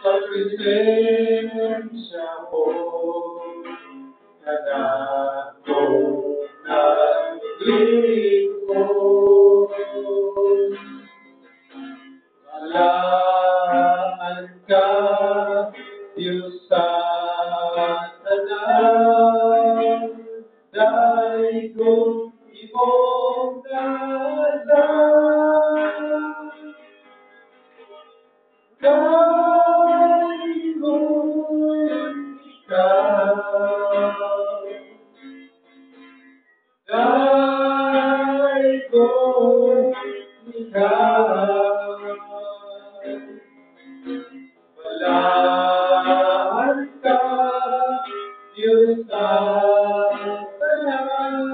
Sa presensya mo, anak ko naglilingkod. Malaan ka, Diyos sa tanan, dahil kung imong dalan. Dahil kung ikaw, dahil kung ikaw, balaan ka, Diyos sa tanan.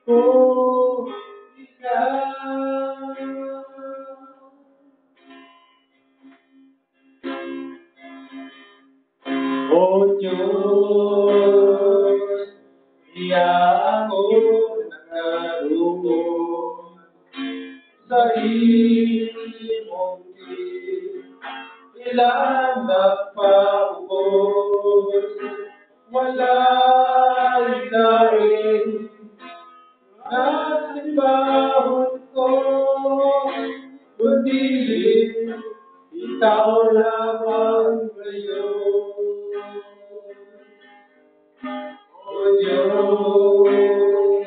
Kung ikaw, O Diyos, iya ako nakaroon sa imong ilan nagpaubos, wala'y lain na simbahon ko, kundi ikaw lamang ngayon. O Diyos,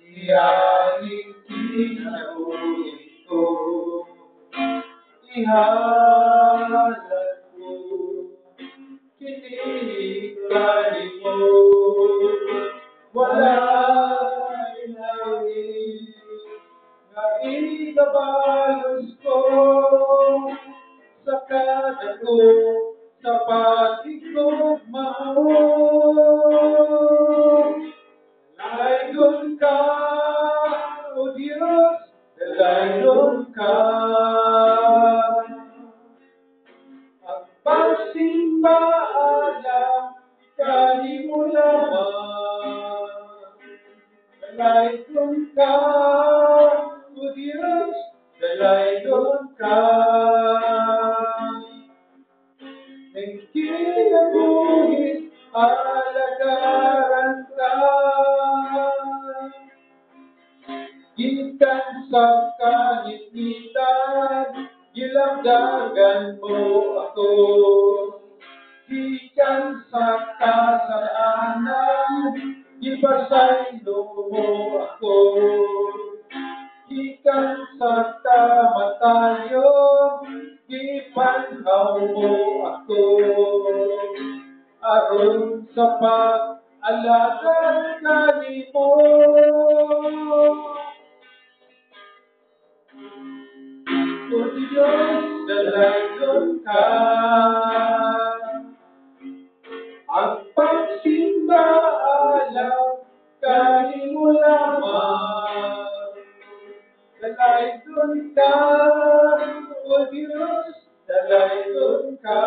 iyaking kinabuhi ko, ihalat ko, kinikali mo, wala'y langit na ikabalos ko, sa kadako, sa patigugmao. Dalayon ka, O Diyos, dalayon ka. Ang pagsimba alam, kani mo lamang. Dalayon ka, O Diyos, dalayon ka. Ng kinabuhi, alagaran ka. Gikan sa kahipitan, gilagdagan mo ako. Gikan sa kasalanan, gipasaylo mo ako. Gikan sa kamatayon, gipanhaw mo ako. Aron sa pag-alagad kanimo, O Diyos, dalayon ka. Ang pagsimba alam, kanimo lamang. Dalayon ka, O Diyos, dalayon ka.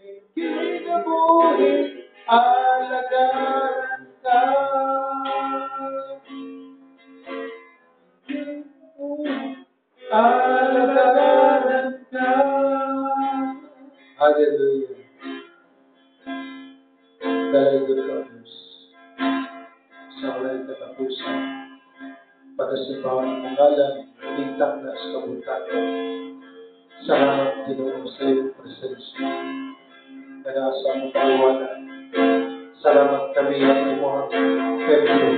Ng kinabuhi, alagaran ka. Alagaran ka. Hallelujah. Dahil ko Diyos, sa walang katapusan, pagkasipaw ang pangalan, iligtak na sa kabutan. Salamat, Ginoo, sa iyong presensya. Nag-aasa mo paliwanag. Salamat kami ang imuhang templo.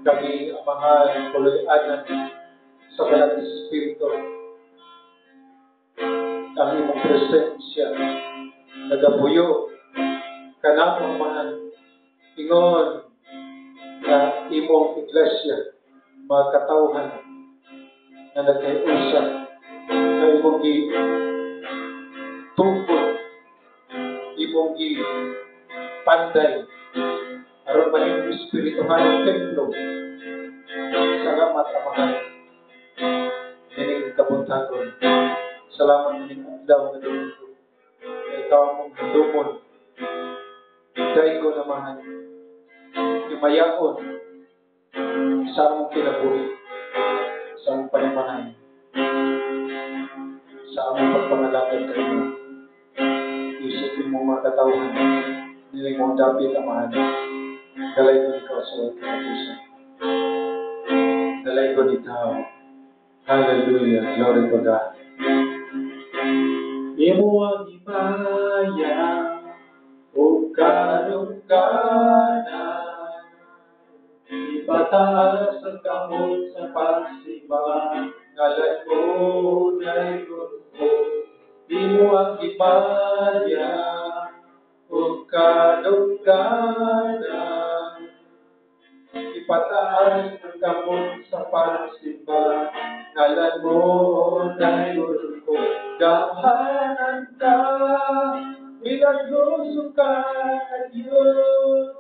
Kami ang mahal kuloy-anan sa Banal Espiritu. Ang imong presensya nagabuyo kanang mga ingon na imong iglesia, mga katawhan na nagkaiusa na imong tungkol, imong panday aron maging espirituhan ng templo. Salamat, Amahan. Dinig kabuntagon. Salamat din ang daw na dito. Kaya ikaw mong dumon. Dahil ko naman, imayaon sa among kinabuhi, sa among panimanay, sa among pagpangalagad kayo. Isipin mo mga katawan, niling mong dapit amahan. Dalay ko ikaw sa huwag katapusan. Dalay ko ikaw. Hallelujah. Glory to God. Imo ang imaya o karungkanan, ipataas ang kamot sa pagsimba, ngalan mo na'y gusto. Imo ang imaya o karungkanan, ipataas ang kamot sa pagsimba, ngalan mo na'y gusto. Gahanan ka, milagroso ka, Diyos,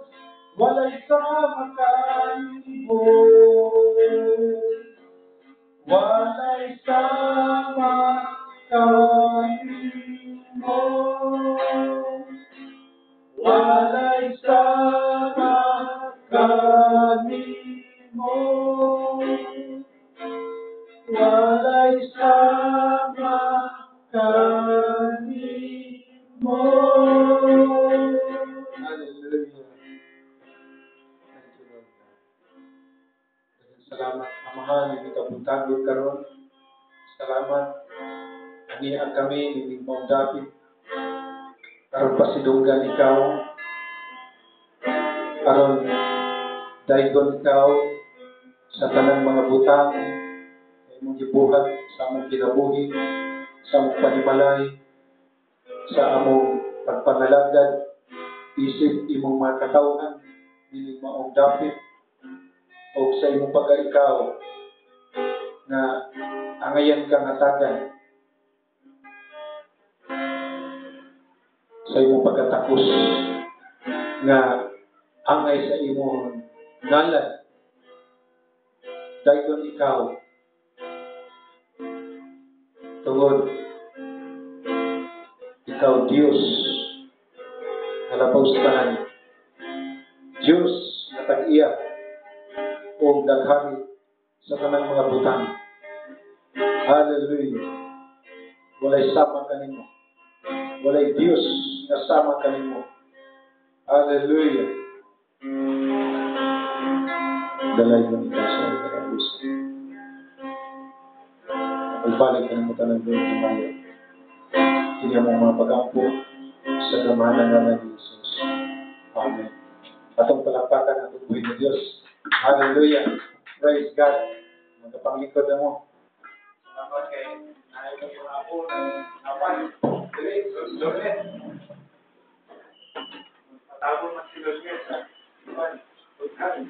walay sama kanimo, walay sama kanimo, walay sama kanimo, walay sama kanimo. Hallelujah. Thank you, Lord. Salamat, Amahan, hindi ka puntagod karon. Salamat. Aniya kami, hindi mong dapit. Karon pasidunggan ikaw. Karon daigon ikaw sa tanang mga butang sa imong gibuhat, sa among kinabuhi, sa among panimalay, sa among pagpangalagad, isip imong mga katawhan, hindi maong dapit, o sa imong pagkaikaw na angayan kang hatagan sa imong pagkatakos nga angay sa imong ngalan. Daigon ikaw tungod ikaw Dios nga labaw sa tanan, Dios nga tag-iya o daghari sa tanang mga butang. Hallelujah. Walay sama kanimo, walay Dios nga sama kanimo. Hallelujah. Dalay mo ikaw sa katapusan. Magbalik ka ng mga talang doon ng maya. Hindi mo mga pag-ampo sa gamahan ng Jesus. Amen. Atong palakpakan ang tubuhin ng Diyos. Hallelujah. Praise God. Magkapanglingkod na mo. Salamat kay nanay ko yung apo ng apan. Dili, Lornet. Matabo man si Lornet sa apan. Pagkain.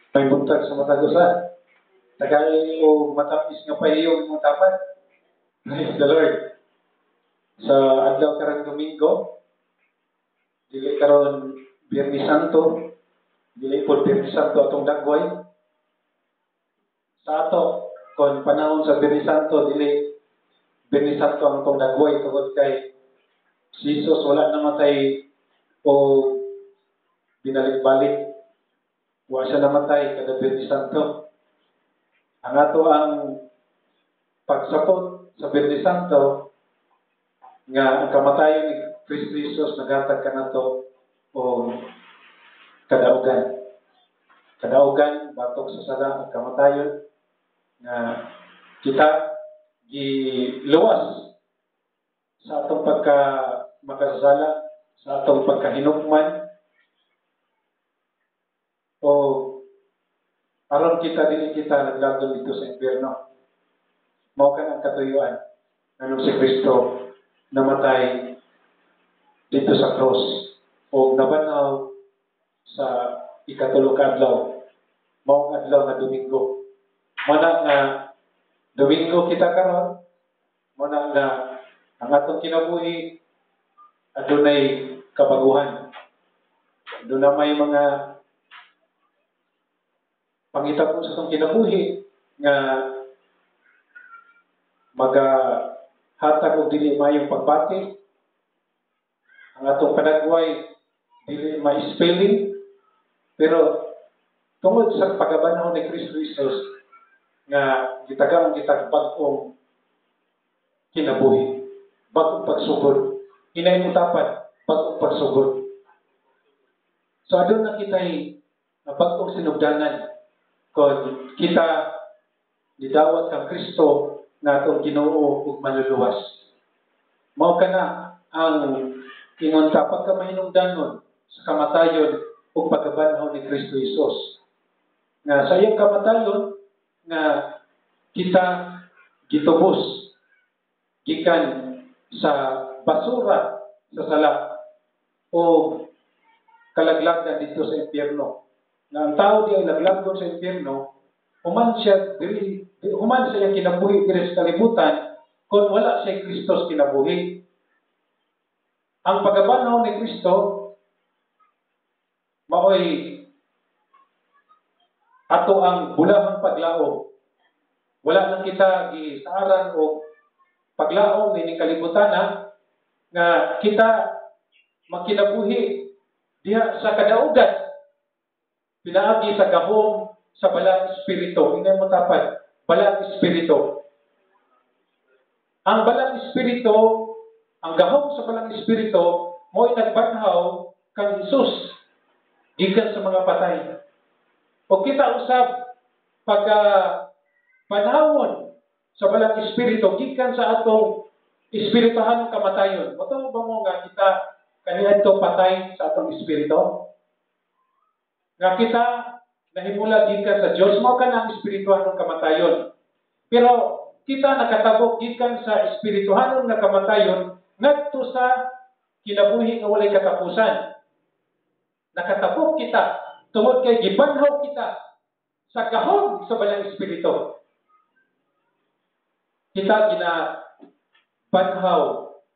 May buntag sa matagusan. Tagay o matapis nga pa yung mga tapat. Praise the Lord. Sa adlaw karang Domingo, dili karon Biyernes Santo, dili po Biyernes Santo atong dagway. Sa ato, kung panahon sa Biyernes Santo, dili Biyernes Santo ang atong dagway tungod kay si Jesus wala namatay o binalik-balik. Wa siya namatay kada Biyernes Santo. Ang ato ang pagsapot sa Biyernes Santo nga ang kamatayon ni Kristo Jesus nagatag kanato o kadaugan. Kadaugan batok sa sala ang kamatayon nga kita giluwas sa atong makasala, sa atong pagkahinukman o aron kita dili kita naglagol dito sa impyerno. Mao kan ang katuyuan nganong si Kristo namatay dito sa cross o nabanaw sa ikatulong adlaw. Mao ang adlaw nga Domingo. Mana nga Domingo kita karon, mana nga ang atong kinabuhi adunay kabaguhan. Aduna may mga pangitabo sa atong kinabuhi nga magahatag og dili mayong pagbati. Ang atong panagway dili ma-spelling, pero tungod sa pagabanhaw ni Kristo Jesus nga gitagaan kita bag-ong kinabuhi, bag-ong pagsugod, hinay mo tapat bag-ong pagsugod. So adun na kita'y bag-ong sinugdanan kung kita nidawat kang Kristo na atong Ginoo ug manluluwas. Mao kana ang ingon ka pagka mahinungdanon sa kamatayon ug pagkabanhaw ni Kristo Jesus. Nga sa iyang kamatayon nga kita gitubos gikan sa basura sa sala o kalaglagan dito sa impyerno. Na ang tao di ay laglagon sa impyerno, human sa iyang kinabuhi diri sa kalibutan kung wala siya Kristos kinabuhi. Ang pagkabanhaw ni Kristo maoy ato ang bulahang paglaom. Wala lang kita gisaaran o paglaom ni kalibutan nga kita magkinabuhi diha sa kadaugan. Pinaagi sa gahom sa balang espiritu. Hindi mo tapat, balang espiritu. Ang balang espiritu, ang gahom sa balang espiritu, mo'y nagbanhaw kang Jesus gikan sa mga patay. O kita usab pagka panahon sa balang espiritu gikan sa atong espirituhan ng kamatayon. Moto ba mo nga kita kaniadto patay sa atong espiritu? Nga kita nahimula gikan sa Dios mao kana ang espirituhan ng kamatayon. Pero kita nakatabok gikan sa espirituhan ng kamatayon ngadto sa kinabuhi nga walay katapusan. Nakatabok kita tungod kay gibanhaw kita sa gahom sa balang espiritu. Kita ginabanhaw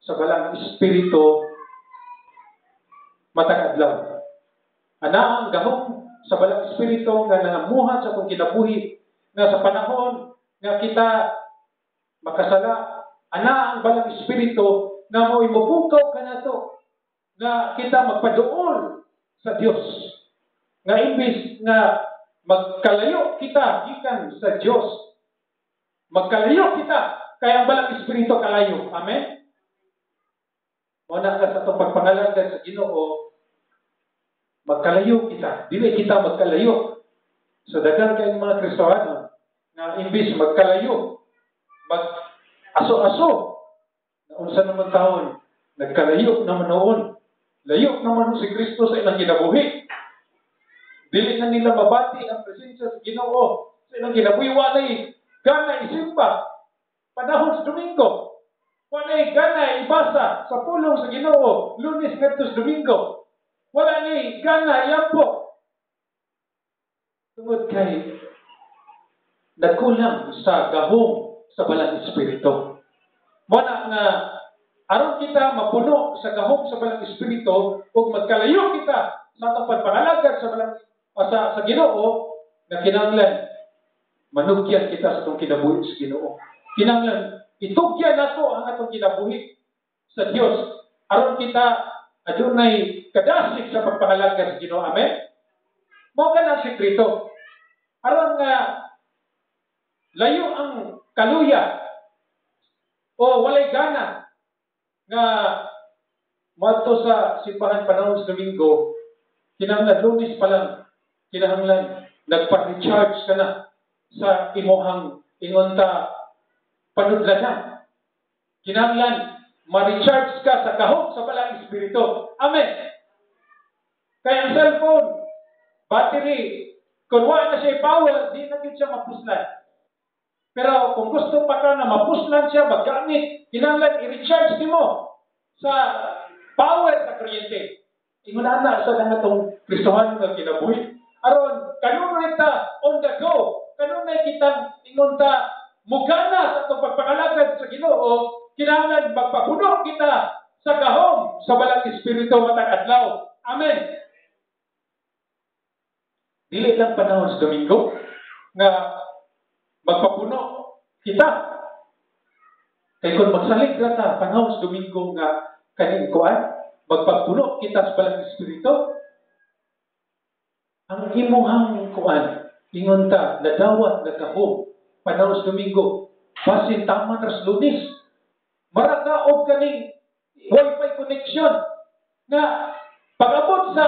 sa balang espiritu matag adlaw. Ana ang gahom sa balang espiritu nga nangamuhat sa atong kinabuhi nga sa panahon nga kita makasala. Ana ang balang espiritu nga mo'y mabukaw kanato nga kita magpaduol sa Dios. Nga imbis nga magkalayo kita gikan sa Dios, magkalayo kita kaya ang balang espiritu kalayo. Amen. Muna ka sa itong pagpangalagan sa Ginoo, magkalayo kita. Dili kita magkalayo. So daghang kayong mga Kristohano na imbis magkalayo, mag-aso-aso. Na unsa naman taon, nagkalayo naman noon. Layo naman si Kristo sa ilang kinabuhi. Dili na nila mabati ang presensya sa Ginoo sa ilang kinabuhi. Walay gana isimba panahon sa Domingo. Walay gana ibasa sa pulong sa Ginoo Lunes ngadto sa Domingo. Wala ni gana yampo. Tungod kay nagkulang sa gahom sa balang espiritu. Muna nga aron kita mapuno sa gahom sa balang espiritu ug magkalayo kita sa atong pagpangalagad sa balang sa Ginoo na kinahanglan manugyan kita sa atong kinabuhi sa Ginoo. Kinahanglan itugyan nato ang atong kinabuhi sa Dios aron kita adunay kadasig sa pagpangalagad sa Ginoo. Amen. Mao kana ang sekreto. Aron nga layo ang kaluya o walay gana nga madto sa simbahan panahon sa Domingo, kinahanglan Lunes pa lang, kinahanglan nagpa-recharge ka na sa imuhang ingonta panudlanan. Kinahanglan ma-recharge ka sa kahog sa balang espiritu. Amen. Kaya ang cellphone, battery, kung wala na siya power, di na siya mapuslan. Pero kung gusto pa ka na mapuslan siya, maggamit, kinahanglan i-recharge mo sa power sa kuryente. Ingon na sa itong Kristohan nga kinabuhi. Aron, kanunay ta on the go. Kanunay kita ingon ta mugana sa itong pagpangalagad sa Ginoo. Kinahanglan magpapuno kita sa gahom sa balang espiritu matag adlaw. Amen. Dili lang panahon sa Domingo nga magpapuno kita. Kaya kung magsalig na ta panahon sa Domingo nga kaning kuan, magpapuno kita sa balang espiritu, ang imuhang kuan, ingon ta, nadawat na kahom, panahon sa Domingo, basin tama na sa Lunes, marakaog kaning Wi-Fi connection na pag-abot sa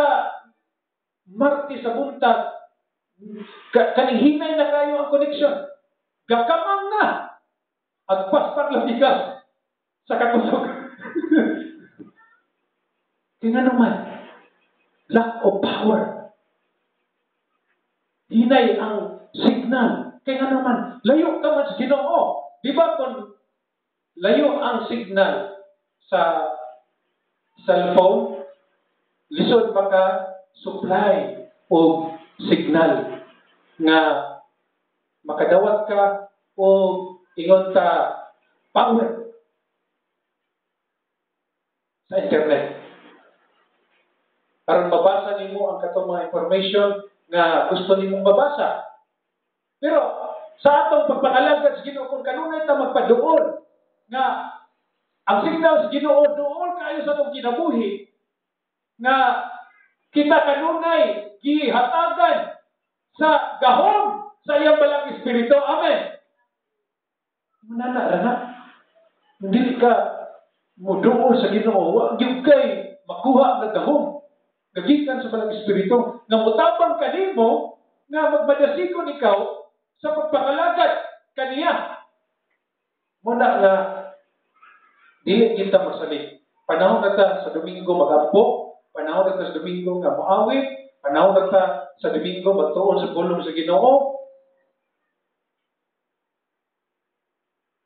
Martes sa buntag, kaning hinay na kayo ang connection. Gakamang na. At pastak lang bigas sa kakusog. Kaya naman, lack of power. Hinay ang signal. Kaya naman, layo ka man sa Ginoo. Di ba kung layo ang signal sa cellphone, lisod baka supply o signal nga makadawat ka o ingon ta power sa internet. Para mabasa nimo ang katong mga information nga gusto nimong mabasa. Pero sa atong pagpangalagad sa Ginoo kung kanunay ta magpaduol nga ang signal sa Ginoo duol kayo sa atong kinabuhi nga kita kanunay gihatagan sa gahom sa iyang balang espiritu. Amen. Manana, hindi ka muduol sa Ginoo, wa gyud kay makuha nga gahom gagikan sa balang espiritu nga mutabang kanimo nga magmadasikon ikaw sa pagpangalagad kaniya. Muna nga dili kita magsalig. Panahon nata sa Domingo magampo, panahon nata sa Domingo nga moawit, panahon nata sa Domingo magtuon sa pulong sa Ginoo.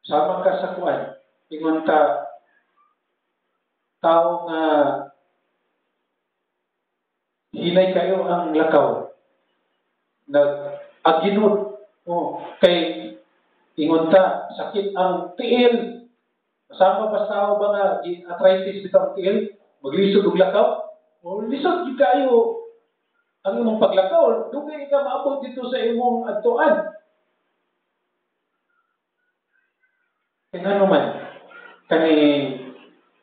Sama ka sa kuan, ingon ta tao nga hinay kayo ang lakaw. Nag-aginod. Kay ingon ta sakit ang tiil. Masama ba tao ba nga arthritis bitang tiil? Maglisod og lakaw? O lisod gyud kayo ang imong paglakaw. Dugay ka maabot dito sa imong adtuan. Kaya nga naman, kaning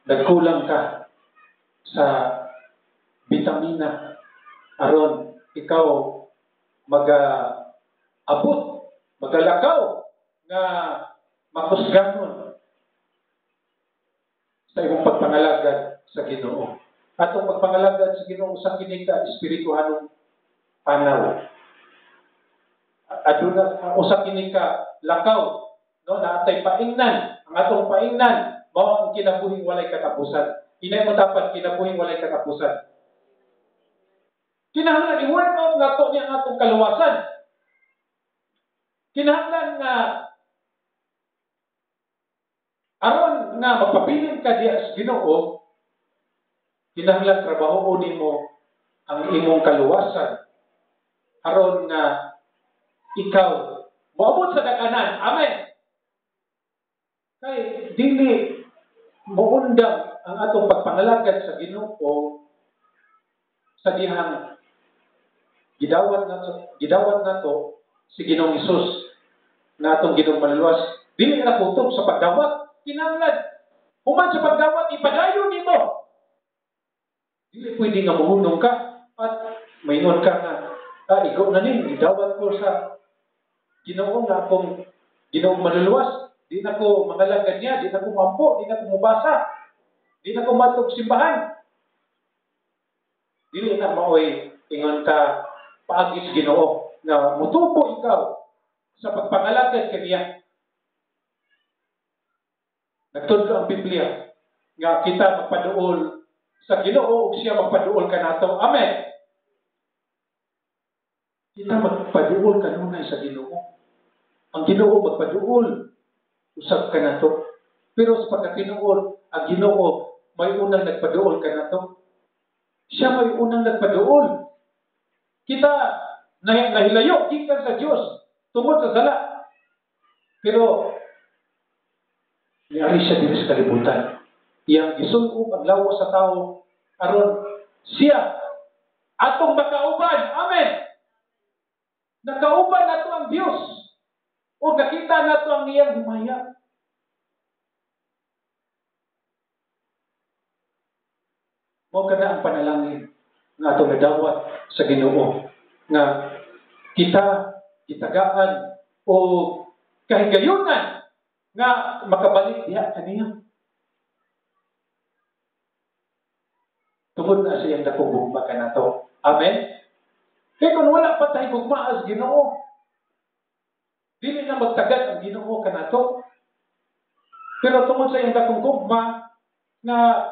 nagkulang ka sa vitamina aron ikaw mag-abot, magalakaw nga makusganon sa imong pagpangalagad sa Ginoo. Atong pagpangalagad sa Ginoo sa kinika espirituhanong panaw. Aduna usa kinika lakaw, no, naatay paingnan. Ang atong paingnan mao ang kinabuhing walay katapusan. Hinay mo dapat kinabuhing walay katapusan. Kinahanglan i-work out nga to niya ang atong kaluwasan. Kinahanglan nga aron nga magpabilin ka diya sa Ginoo, kinahanglan trabahoon nimo ang imong kaluwasan aron nga ikaw moabot sa daganan. Amen. Kay dili moundang ang atong pagpangalagad sa Ginoo sa dihang gidawat nato si Ginoong Hesus na atong Ginoong Manluwas. Dili na kutob sa pagdawat. Kinahanglan human sa pagdawat ipadayon nimo. Dili pwede nga mohunong ka at maingon ka nga igo na ni gidawat ko sa Ginoo nga akong Ginoong Manluwas. di na ko mangalagad niya, di na ko mampo, di na ko mubasa, di na ko matog simbahan. Dili na maoy ingon ka paagis Ginoo nga mutubo ikaw sa pagpangalagad kaniya. Nagtudlo ang Biblia nga kita magpaduol sa Ginoo ug siya magpaduol kanato. Amen. Kita magpaduol kanunay sa Ginoo. Ang Ginoo magpaduol usab kanato. Pero sa pagkatinuod, ang Ginoo may unang nagpaduol kanato. Siya may unang nagpaduol. Kita nahilayo gikan sa Dios tungod sa sala. Pero niari siya diri sa kalibutan. Iyang gisul-ob ang lawas sa tao aron siya atong makauban. Amen. Nakauban nato ang Dios o nakita nato ang iyang himaya. Mao kana ang panalangin nga atong nadawat sa Ginoo nga kita gitagaan o kahigayunan nga makabalik diha kaniya. Tungod na siyang dakong gugma kanato. Amen. Kaya kung wala pa tayo gugma as Ginoo, dili na magtagad ang Ginoo kanato. Pero tungod sa iyang dakong gugma na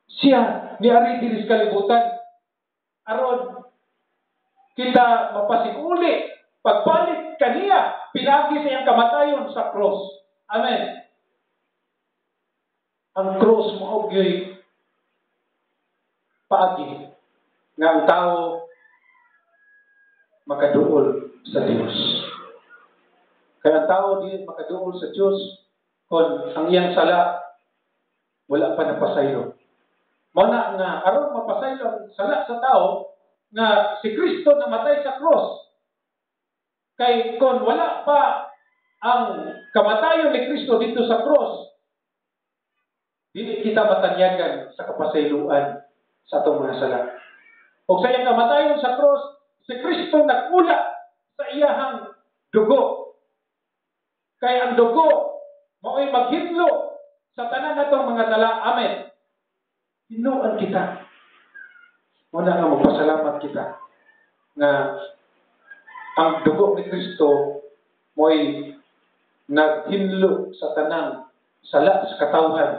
siya niari diri sa kalibutan aron kita mapasiguli pagbalik kaniya pinagi sa iyang kamatayon sa cross. Amen. Ang cross mao gyud paagi nga ang tao makaduol sa Dios. Kaya ang tao di makaduol sa Dios kung ang iyang sala wala pa napasaylo. Mao na nga aron mapasaylo ang sala sa tao nga si Kristo namatay sa cross. Kay kung wala pa ang kamatayon ni Kristo dito sa cross, dili kita matanyagan sa kapasayloan sa atong mga sala. O sa iyang kamatayon sa cross, si Kristo nag-ula sa iyahang dugo. Kaya ang dugo mao'y maghidlo sa tanan natong mga sala. Amen. Hinuan kita. Muna nga magpasalamat kita na ang dugo ni Kristo mo'y naghinlo sa tanang sala sa katawhan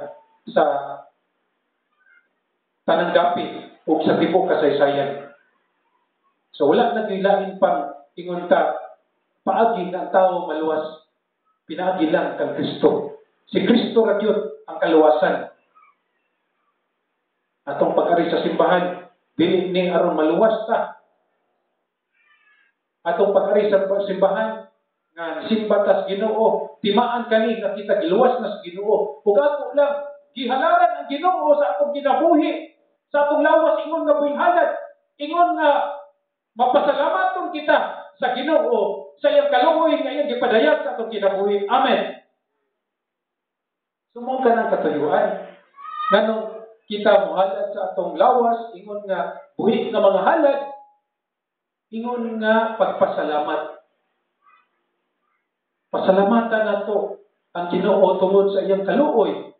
sa tanang dapit o sa tibuok kasaysayan. So wala nagilain pang ingon ta paagi ang tao maluwas, pinaagi lang kang Kristo. Si Kristo ra gyud ang kaluwasan. Atong pag-ari sa simbahan, dili ni aron maluwas ta. Atong pag-ari sa simbahan nga simba tas Ginoo, timaan kani nga kita giluwas na sa Ginoo. Ug ato lang gihalaran ang Ginoo sa atong kinabuhi, sa atong lawas ingon nga buhihalad, ingon nga mapasalamaton kita sa Ginoo sa iyang kaluoy nga iyang gipadayag sa atong kinabuhi. Amen. Sumong ka ng katuyuan. Nganong kita muhalad sa atong lawas, ingon nga buhi nga mga halad, ingon nga pagpasalamat. Pasalamatan nato ang Ginoo tungod sa iyang kaluoy.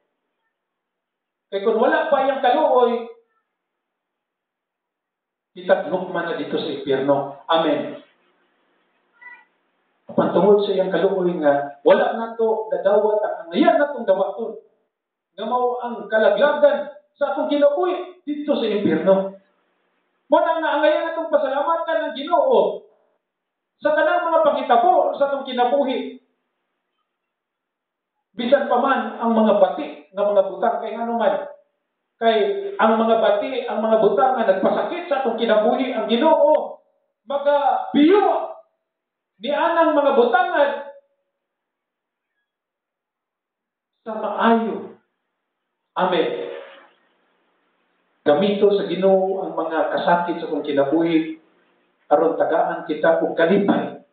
Kay kung wala pa iyang kaluoy, kita lukman na dito sa impyerno. Amen. Pantungod sa iyang kaluoy nga wala nato nadawat ang angayan natong dawaton. Nga mao ang kalaglagan sa atong kinabuhi dito sa impyerno. Mo na nga angayan natong pasalamatan ng Ginoo sa tanang mga panghitabo sa atong kinabuhi. Bisan pa man ang mga bati nga mga butang kay ngano man. Kay ang mga bati, ang mga butang nga nagpasakit sa atong kinabuhi, ang Ginoo magabiyo ni anang mga butangan sa maayo. Amen. Gamito sa Ginoo ang mga kasakit sa atong kinabuhi aron tagaan kita og kalipay.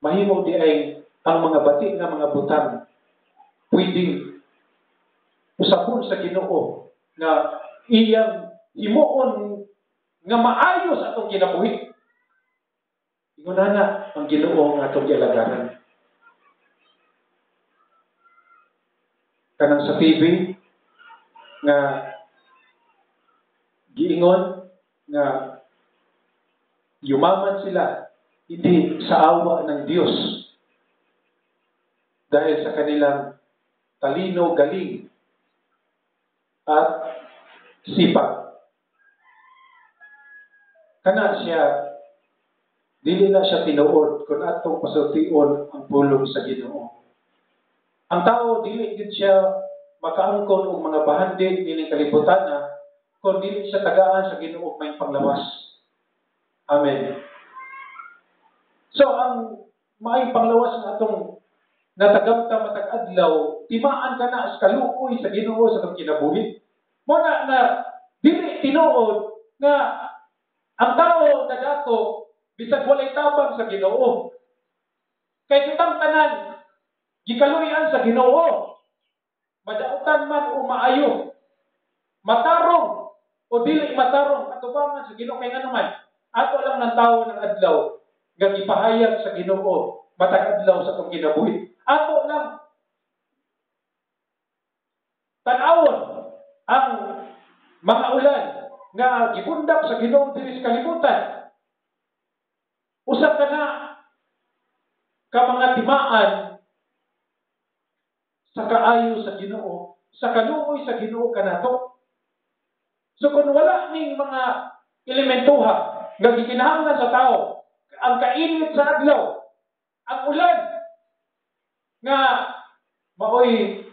Mahimo di ay ang mga bati nga mga butang pwedeng usapon sa Ginoo nga iyang himuon nga maayo sa atong kinabuhi. Ingon na ang Ginoo nga atong gialagaran. kanang sa TV nga giingon nga yumaman sila hindi sa awa ng Diyos dahil sa kanilang talino, galing at sipag. Kana siya, dili na siya tinuod kung atong pasultion ang pulong sa Ginoo. Ang tao dili gid siya makaangkon og mga bahandin ining kalibutan na kung dili siya tagaan sa Ginoo may panglawas. Amen. So ang may panglawas nga atong natagamta matag adlaw, timaan ka na sa kaluoy sa Ginoo sa atong kinabuhi. Mo na dili tinuod nga ang tao nagato bisag walay tabang sa Ginoo. Kay kitang tanan gikaluyan sa Ginoo. Madautan man o maayo, matarong o dili matarong atubangan sa Ginoo kay ngano man ato lang ng tao ng adlaw nga gipahayag sa Ginoo matag adlaw sa atong kinabuhi. Ato lang tan-awon ang mga ulan nga gibundak sa Ginoo diri sa kalibutan. Usa ka na ka mga timaan sa kaayo sa Ginoo, sa kaluoy sa Ginoo kanato. So kung wala ning mga elementuha nga gikinahanglan sa tao, ang kainit sa adlaw, ang ulan nga maoy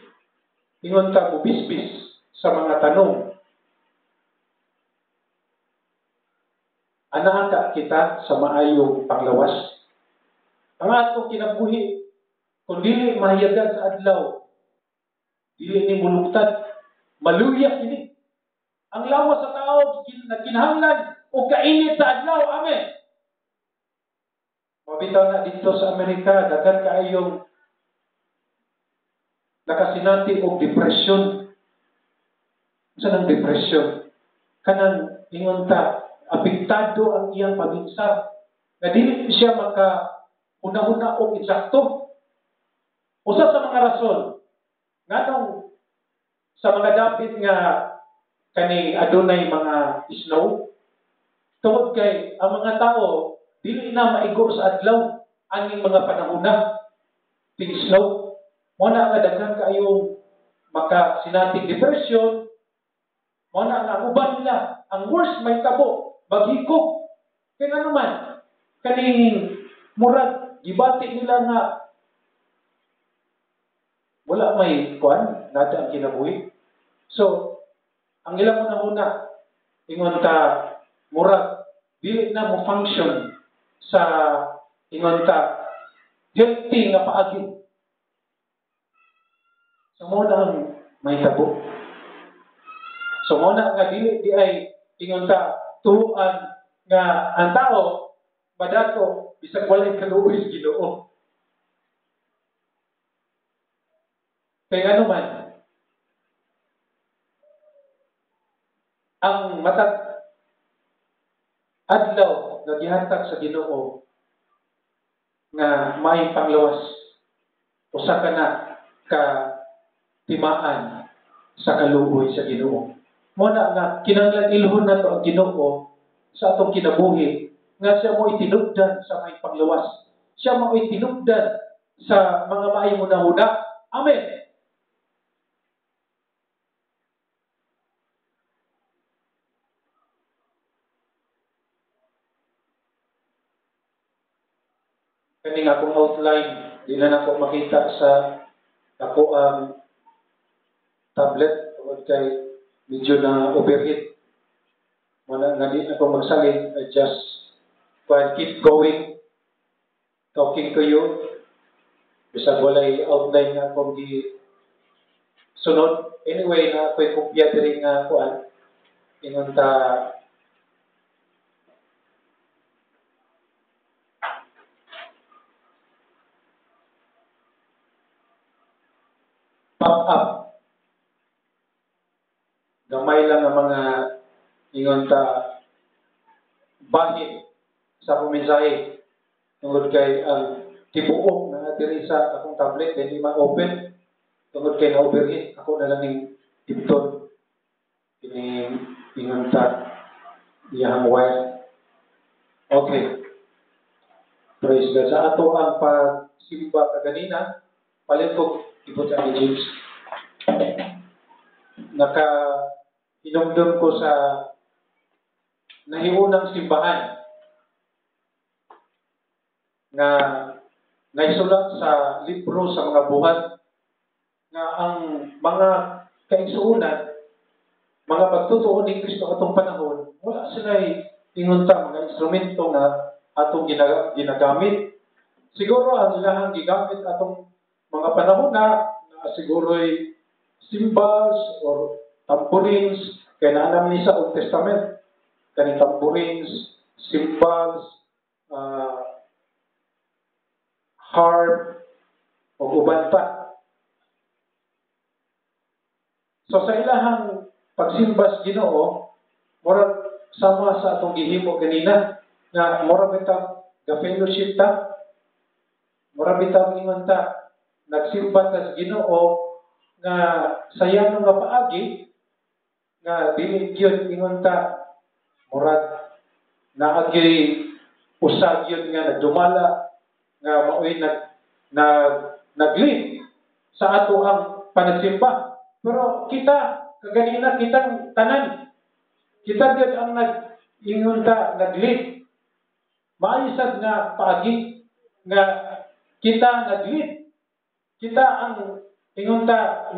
ingon ta bubispis sa mga tanong. Anaka kita sa maayong panglawas. Ang atong kinabuhi kung dili mahiyagan sa adlaw, dili ni mulugtad, maluya ini. Ang lawas sa tao nagkinahanglan o kainit sa adlaw. Amen. Mabitaw na dito sa Amerika, daghan kaayong nakasinati og depression. Sa nang depression? Kanang ingon ta, apektado ang iyang pamilsa. Na dili siya una-una og insakto. Usa sa mga rason nganong sa mga dapit nga kani adunay mga snow tungod kay ang mga tao dili na maigo sa adlaw aning mga panahona ting snow mo na nga daghan kaayo makasinating depression mo na nga uban nila ang worst may tabo maghikog kay ano man kaning murag gibati nila nga wala may kuan nada ang kinabuhi. So ang ilang una ingon ta murag dili na mo function sa ingon ta healthy nga paagi. So mo na ang may tabo. So mo na nga dili di ay ingon ta tuan nga ang tao badato bisag walay kaluoy sa Ginoo. Kaya ano man ang matag adlaw nga gihatag sa Ginoo nga may panglawas usa ka na ka timaan sa kaluoy sa Ginoo. Mo na nga kinahanglan ilhon nato ang Ginoo sa atong kinabuhi nga siya mo itinubdan sa may panglawas. Siya mo itinubdan sa mga maayong hunahuna. Amen. Kaning akong outline, di na ako makita sa ako ang tablet o kay medyo na overheat. Wala nga di ako magsalin, I just keep going, talking to you. Bisag walay outline nga akong di sunod. Anyway, na ako'y kopya diri nga kuan. Ingon ta pop-up. Gamay lang ang mga ingon ta bahin sa pumisahe. Tungod kay ang tibuok na diri sa akong tablet hindi ma-open. tungod kay na-overheat, ako na lang yung tipton. Inunta, iyang wire. Okay. Praise God. Sa ato ang pagsimba kaganina, palipog ibot ang James. Hinumdum ko sa nahiunang simbahan na naisulat sa libro sa mga buhat na ang mga kaigsuunan, mga pagtutuon ni Kristo atong panahon, wala sila'y ingunta mga instrumento na atong ginagamit. Siguro ang ilahang gigamit atong mga panahon na siguro'y cymbals or tambourines, kaya naanam ni sa Old Testament, kani tambourines, cymbals, harp, o uban pa. So sa ilahang pagsimbas Ginoo, murag sama sa atong gihimo ganina na murag bitang ga-fellowship ta, murag bitang ingon ta nagsimba ta sa Ginoo nga sayano nga paagi nga dili gyud ingon ta murag naagyoy usa gyud nga nagdumala nga maoy nag-lead sa ato ang panagsimba. Pero kita, kaganina kitang tanan. Kita gyud ang ingon ta nag-lead. Maayisad nga paagi nga kita nag-lead. Kita ang ingon ta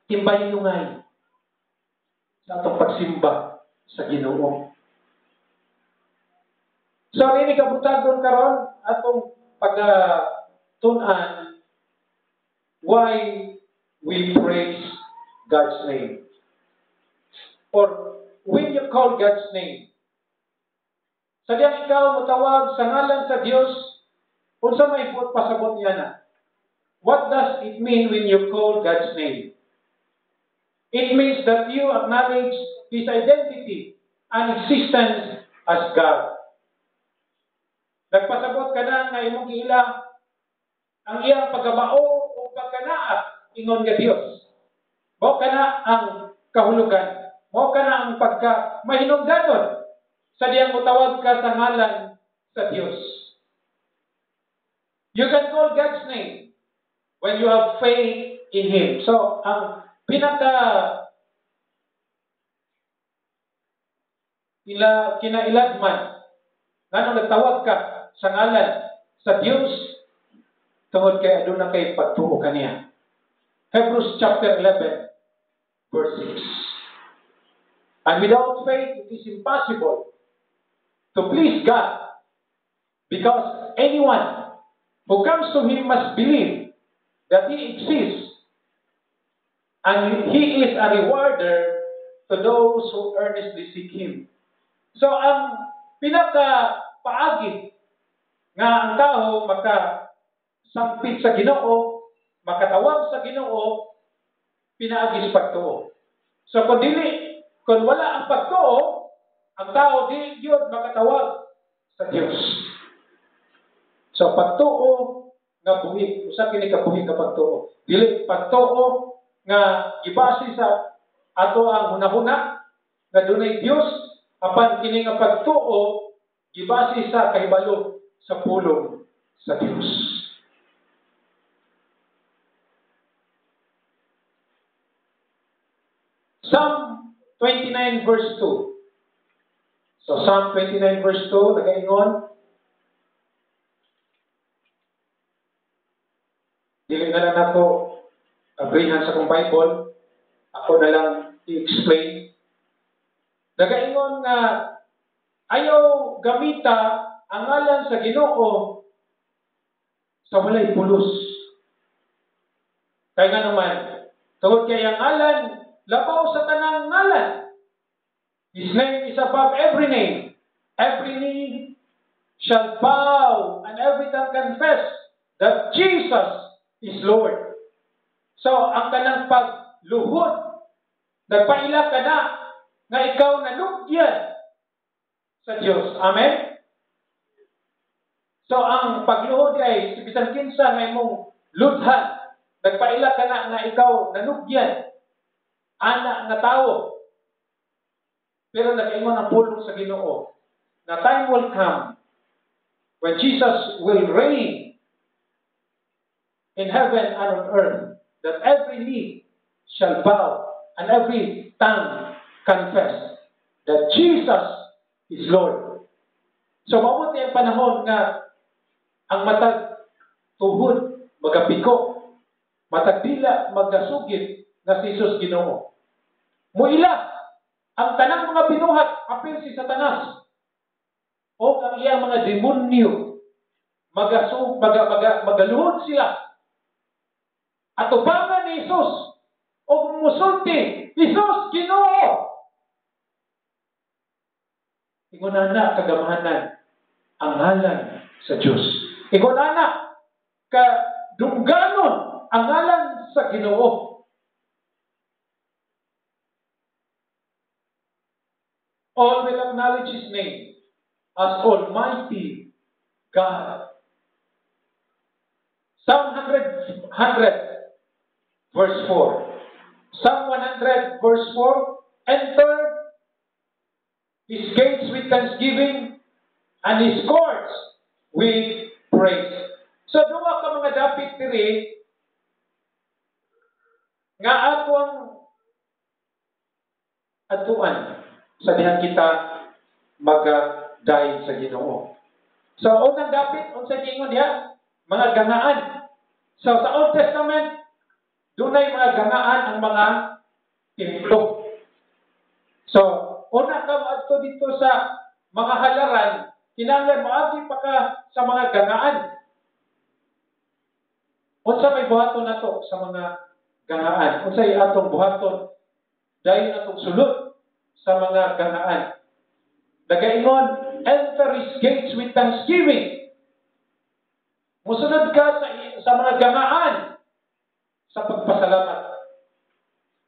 timbayungay sa atong pagsimba sa Ginoo. So, ini kabutagon karon atong pagtun-an why we praise God's name. Or when you call God's name, sadyang ikaw mutawag sa ngalan sa Dios, unsa may buot pasabot niya na? What does it mean when you call God's name? It means that you acknowledge His identity and existence as God. Nagpasabot ka na nga imong giila ang iyang pagkabao o pagkanaa ingon nga Dios. Mao kana ang kahulugan. Mao kana ang pagka mahinungdanon sa diyang mutawag ka sa ngalan sa Dios. You can call God's name when you have faith in Him. So, ang kinailadman ngano nagtawag ka sa ngalan sa Dios tungod kay aduna kay pagtuo kaniya. Hebrews chapter 11 verse 6. And without faith it is impossible to please God, because anyone who comes to Him must believe that He exists and He is a rewarder to those who earnestly seek Him. So ang pinaka-paagi nga ang tao makasampit sa Ginoo, makatawag sa Ginoo, pinaagi sa pagtuo. So kung wala ang pagtuo, ang tao di yun makatawag sa Dios. So pagtuo nga buhi, usa kini ka buhi ka pagtuo. Dili pagtuo nga gibase sa ato ang hunahuna nga dunay Dios, apan kini nga pagtuo gibase sa kahibalo sa pulong sa Dios. Psalm 29 verse 2. So Psalm 29 verse 2 nagaingon, dili na lang ako abrihan sa kong Bible, ako na lang i-explain. Nagaingon nga ayaw gamita ang ngalan sa Ginoo sa walay pulos. Kaya nga naman, tungod kay ang ngalan labaw sa tanang ngalan. His name is above every name. Every knee shall bow and every tongue confess that Jesus is Lord. So, ang kanang pagluhod, nagpaila ka na ikaw nalugyan sa Diyos. Amen? So, ang pagluhod ay bisan kinsa nga imong ludhan Nagpaila ka na nga ikaw nanugyan, anak nga tao. Pero nag-ingon ang pulong sa Ginoo na time will come when Jesus will reign in heaven and on earth, that every knee shall bow and every tongue confess that Jesus is Lord. So mabuti ang panahon nga ang matag tuhod magapiko, matag dila magasugid nga si Jesus Ginoo. Muila ang tanang mga binuhat apil si Satanas o ang iyang mga demonyo magaluhod sila at ubangan ni Jesus o musulti, Jesus Ginoo. Ingunana kagamahanan ang ngalan sa Diyos. Ingunana kadungganon ang ngalan sa Ginoo. All will acknowledge His name as Almighty God. Psalm 100 verse 4. Psalm 100 verse 4. Enter His gates with thanksgiving and His courts with praise. So duwa ka mga dapit diri nga atong atuan sa dihan kita magdayeg sa Ginoo. So unang dapit unsa giingon diha? Mga gangaan. So sa Old Testament dunay mga gangaan ang mga templo. So una ka adto dito sa mga halaran, kinahanglan moagi pa ka sa mga gangaan. Unsa may buhaton nato sa mga gangaan? Unsa atong buhaton dayon atong sulod sa mga ganaan? Nagaingon, enter His gates with thanksgiving. Musunod ka sa mga ganaan sa pagpasalamat.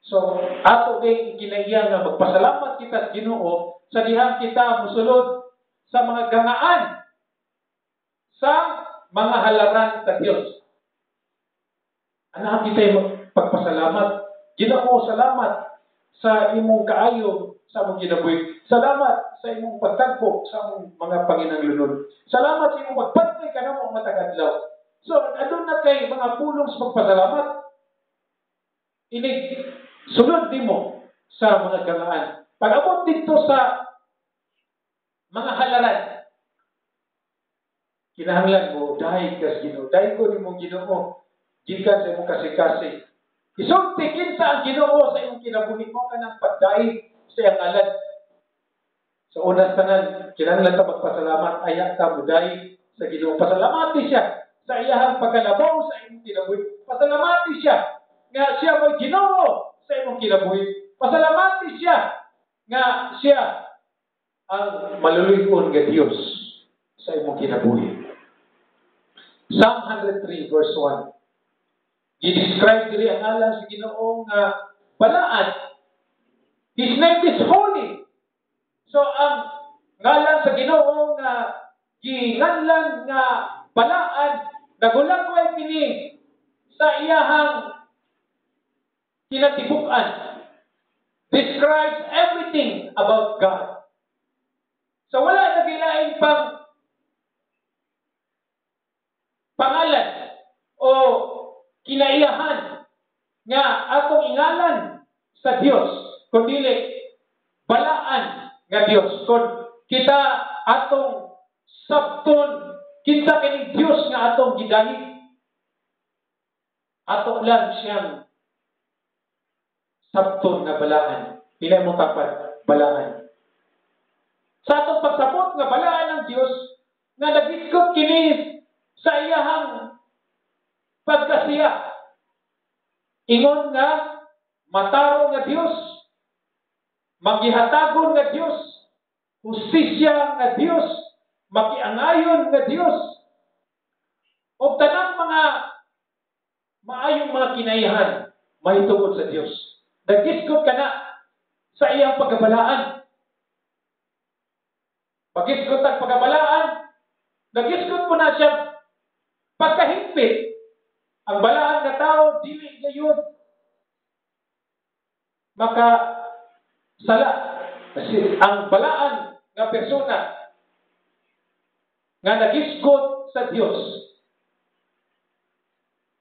So, ato din kinaiya nga magpasalamat kita sa Ginoo sa dihang kita musulod sa mga ganaan sa mga halaran sa Dios. Ana kita magpagpasalamat. Ginoo, salamat sa imong kaayo sa among ginabuhi. Salamat sa imong pagtagpo sa among mga panginahanglanon. Salamat sa imong pagpantay kanamo matag adlaw. So, adun na kay mga pulong sa pagpasalamat. Inig sulod nimo sa mga ganaan. Pag-abot dito sa mga halaran, kinahanglan mo dahil ka sa Ginoo. Dahil ko nimong Ginoo, gikan sa imong kasi-kasi. Isulti kinsa ang Ginoo sa imong kinabuhi mo kanang pagdaig sa iyang ngalan. Sa unang tanan, kinahanglan ta magpasalamat, aya ta muday sa Ginoo. Pasalamati siya sa iyang pagkalabaw sa imong kinabuhi. Pasalamati siya nga siya mo'y Ginoo sa imong kinabuhi. Pasalamati siya nga siya ang maluluyon nga Dios sa imong kinabuhi. Psalm 103 verse 1. I-describe diri ang ngalan sa Ginoo nga balaan. His name is holy. So ang ngalan sa Ginoo nga ginganlan nga balaan, nagulagway kini sa iyahang kinatibuk-an. Describes everything about God. So wala nagilain pang pangalan o kinaiyahan nga atong ingalan sa Dios, kundi balaan nga Dios. Kung kita atong sabton kinsa kining Dios nga atong gidahig, ato lang siyang sabton nga balaan. Pila mo tapat balaan. Sa atong pagsabot nga balaan ng Dios nga nagiskot kini sa iyahang pagkasiya. Ingon nga mataro nga Dios, magihatagon nga Dios, hustisya nga Dios, makiangayon nga Dios, o tanang mga maayong mga kinaiyahan mahitungod sa Dios. Nagiskot ka na sa iyang pagkabalaan. Pagiskot ang pagkabalaan, nagiskot mo na siya pagkahigpit Ang balaan nga tao dili gayon maka sala. Kasi ang balaan nga persona nga nagisgot sa Dios,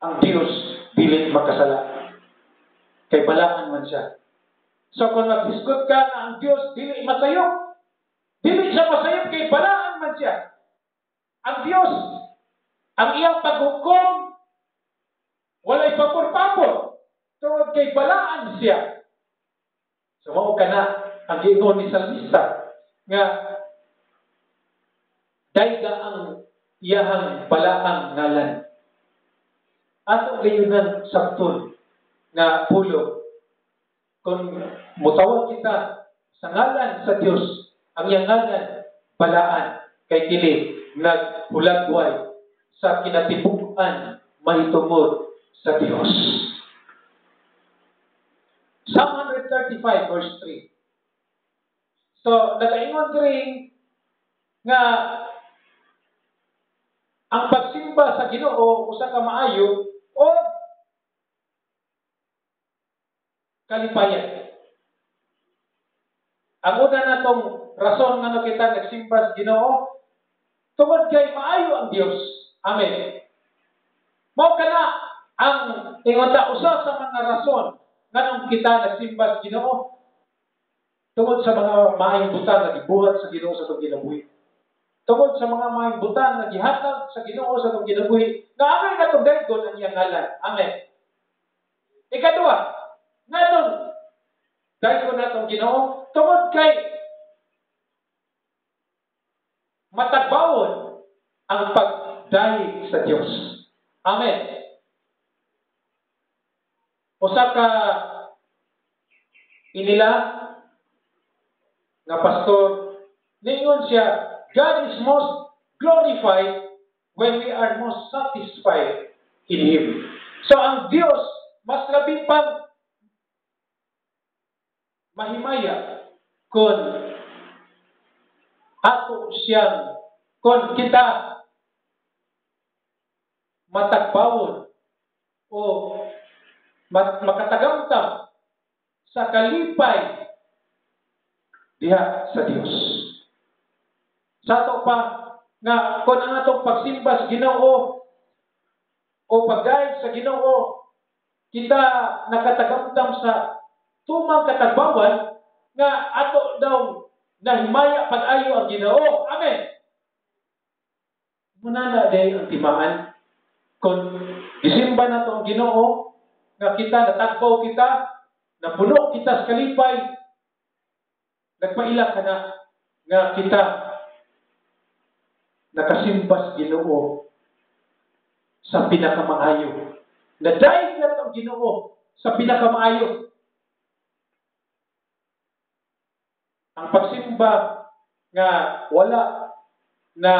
ang Dios dili makasala. Kay balaan man siya. So kung nagisgot ka na ang Dios dili masayop, dili siya masayop kay balaan man siya. Ang Dios, ang iyang paghukom, walay papor-papor. Tungod kay balaan siya. So mao kana ang giingon ni Salmista nga dayga ang iyahang balaang ngalan. Ato gayunan sabton nga pulo. Kung mutawag kita sa ngalan sa Dios, ang iyang ngalan balaan kay kini naghulagway sa kinatibuk-an mahitungod sa Dios. Psalm 135 verse 3. So, nagaingon rin nga ang pagsimba sa Ginoo usa ka maayo o kalipayan. Ang una natong rason nga kita nagsimba sa Ginoo tungod kay maayo ang Dios. Amen. Mao kana ang ingonta usa sa mga rason nganong kita nagsimba sa Ginoo tungod sa mga maayong butang nga gibuhat sa Ginoo sa atong kinabuhi. Tungod sa mga maayong butang nga gihatag sa Ginoo sa atong kinabuhi, nga amay natong daygon ang iyang ngalan. Amen. Ikaduha, natong daygon natong Ginoo tungod kay matagbawon ang pagdayeg sa Dios. Amen. Usa ka inila nga pastor, ningon siya, God is most glorified when we are most satisfied in Him. So ang Diyos, mas labi pang mahimaya kung ato siyang, kung kita matagbawon o makatagamtam sa kalipay diha sa Dios. Sa ato pa nga kung ang atong pagsimba sa Ginoo o pagdayeg sa Ginoo kita nakatagamtam sa tumang katagbawan nga ato daw nahimaya pag-ayo ang Ginoo. Amen. Muna na day ang timaan kung gisimba na to ang Ginoo nga kita natagbaw kita, napuno kita sa kalipay, nagpaila ka na nga kita nakasimba sa Ginoo sa pinakamaayo. Nadayeg na ang Ginoo sa pinakamaayo. Ang pagsimba nga wala na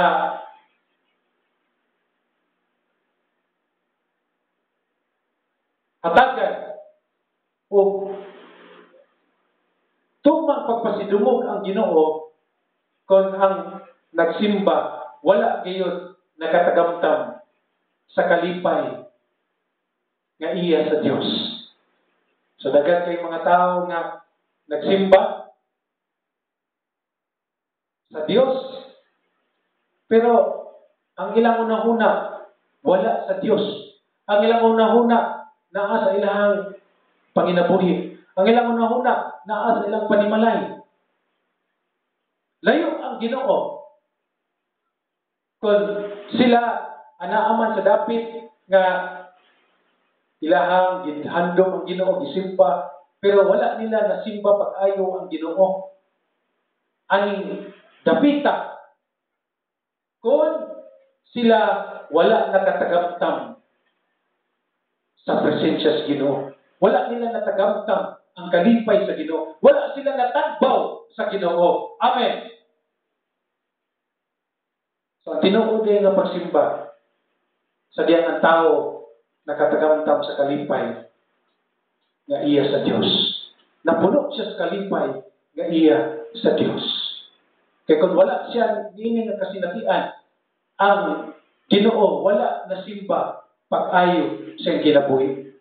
hatagan o tumang pagpasidumog ang Ginoo kung ang nagsimba wala gayon nakatagamtam sa kalipay nga iya sa Dios. So dagat kay mga tao nga nagsimba sa Dios pero ang ilang unahuna wala sa Dios. Ang ilang unahuna naa sa ilang panginabuhi. Ang ilang unahuna naa sa ilang panimalay. Layo ang Ginoo kung sila anaaman sa dapit nga ilahang gidhandom ang Ginoo gisimba pero wala nila nasimba pag-ayo ang Ginoo. Aning dapita kung sila wala nakatagamtam sa presensya sa Ginoo. Wala nila natagamtam ang kalipay sa Ginoo. Wala sila natagbaw sa Ginoo. Amen. So, ang tinuod nga pagsimba sa diyang ang tao nakatagamtam sa kalipay nga iya sa Dios. Napuno siya sa kalipay nga iya sa Dios. Kaya kung wala siya nini nga kasinatian ang Ginoo, wala na simba pag-ayo siyang kinabuhi.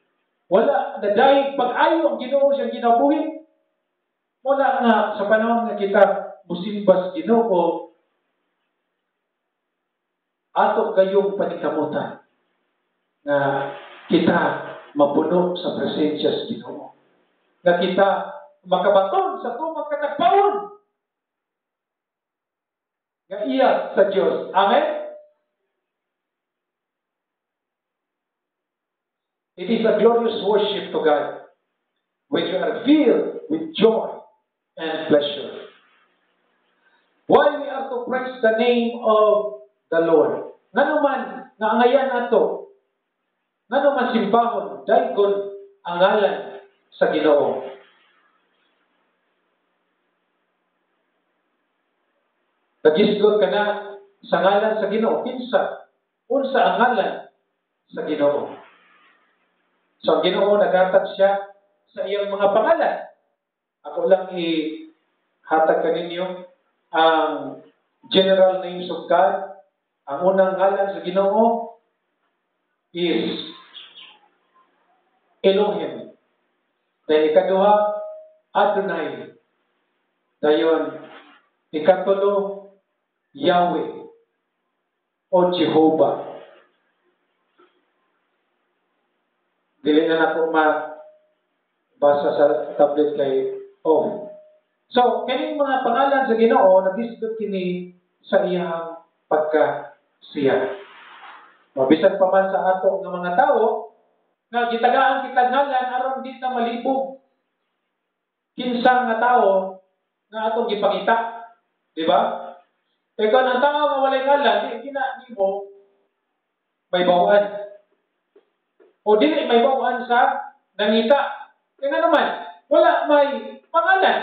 Wala na dahil pag-ayo ang Ginoo siyang kinabuhi. Wala nga sa panahon nga kita musimba sa Ginoo, ato kayong panikamutan na kita mapuno sa presensya sa Ginoo. Na kita makabaton sa tumang katagpaon nga iya sa Diyos. Amen? It is a glorious worship to God when you are filled with joy and pleasure. Why we are to praise the name of the Lord? Nga naman, naangayan nato, nga naman simbahon, dahil ang ngalan sa Ginoo. Nagisgot ka na sa ngalan sa Ginoo. Kinsa, unsa ang ngalan sa Ginoo. So ang Ginoo naghatag siya sa iyang mga pangalan. Ako lang ihatag kaninyo ang general names of God. Ang unang ngalan sa Ginoo is Elohim. Dahil ikaduha, Adonai. Dayon, ikatulo, Yahweh o Jehovah. Dili na ako mabasa sa tablet kay So, kaning mga pangalan sa Ginoo nagisgot kini sa iyang pagkasiya. Mabisan pa man sa ato ng mga tao na gitagaan kita ngalan aron di ta malibog kinsa nga tao nga atong gipakita, di ba? Kaya kung ang tao nga walay ngalan, di na nimo may bawaan. O dili may bawaan sa nangita. Kaya nga naman, wala may pangalan.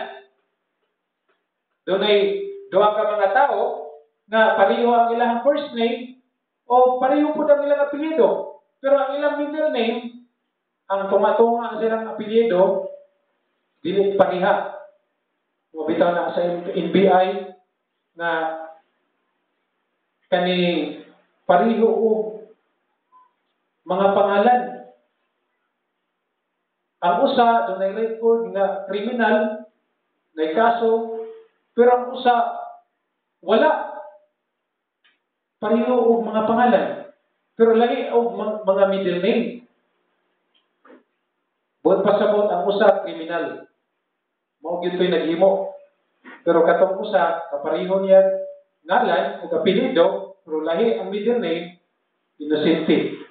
Doon ay duha ka mga tao na pareho ang ilang first name o pareho po ang ilang apelyido. Pero ang ilang middle name, ang tumatunga sa ilang apelyido, dili paniha. Mabitaw na sa NBI na kani pareho o mga pangalan. Ang usa doon ay record nga kriminal, na kaso, pero ang usa wala. Pareho og mga pangalan, pero lahi og mga middle name. Buot pasabot ang usa kriminal. Mao gyud toy naghimo. Pero katong usa kapareho niya ngalan ug apelyido, pero lahi ang middle name, inosente.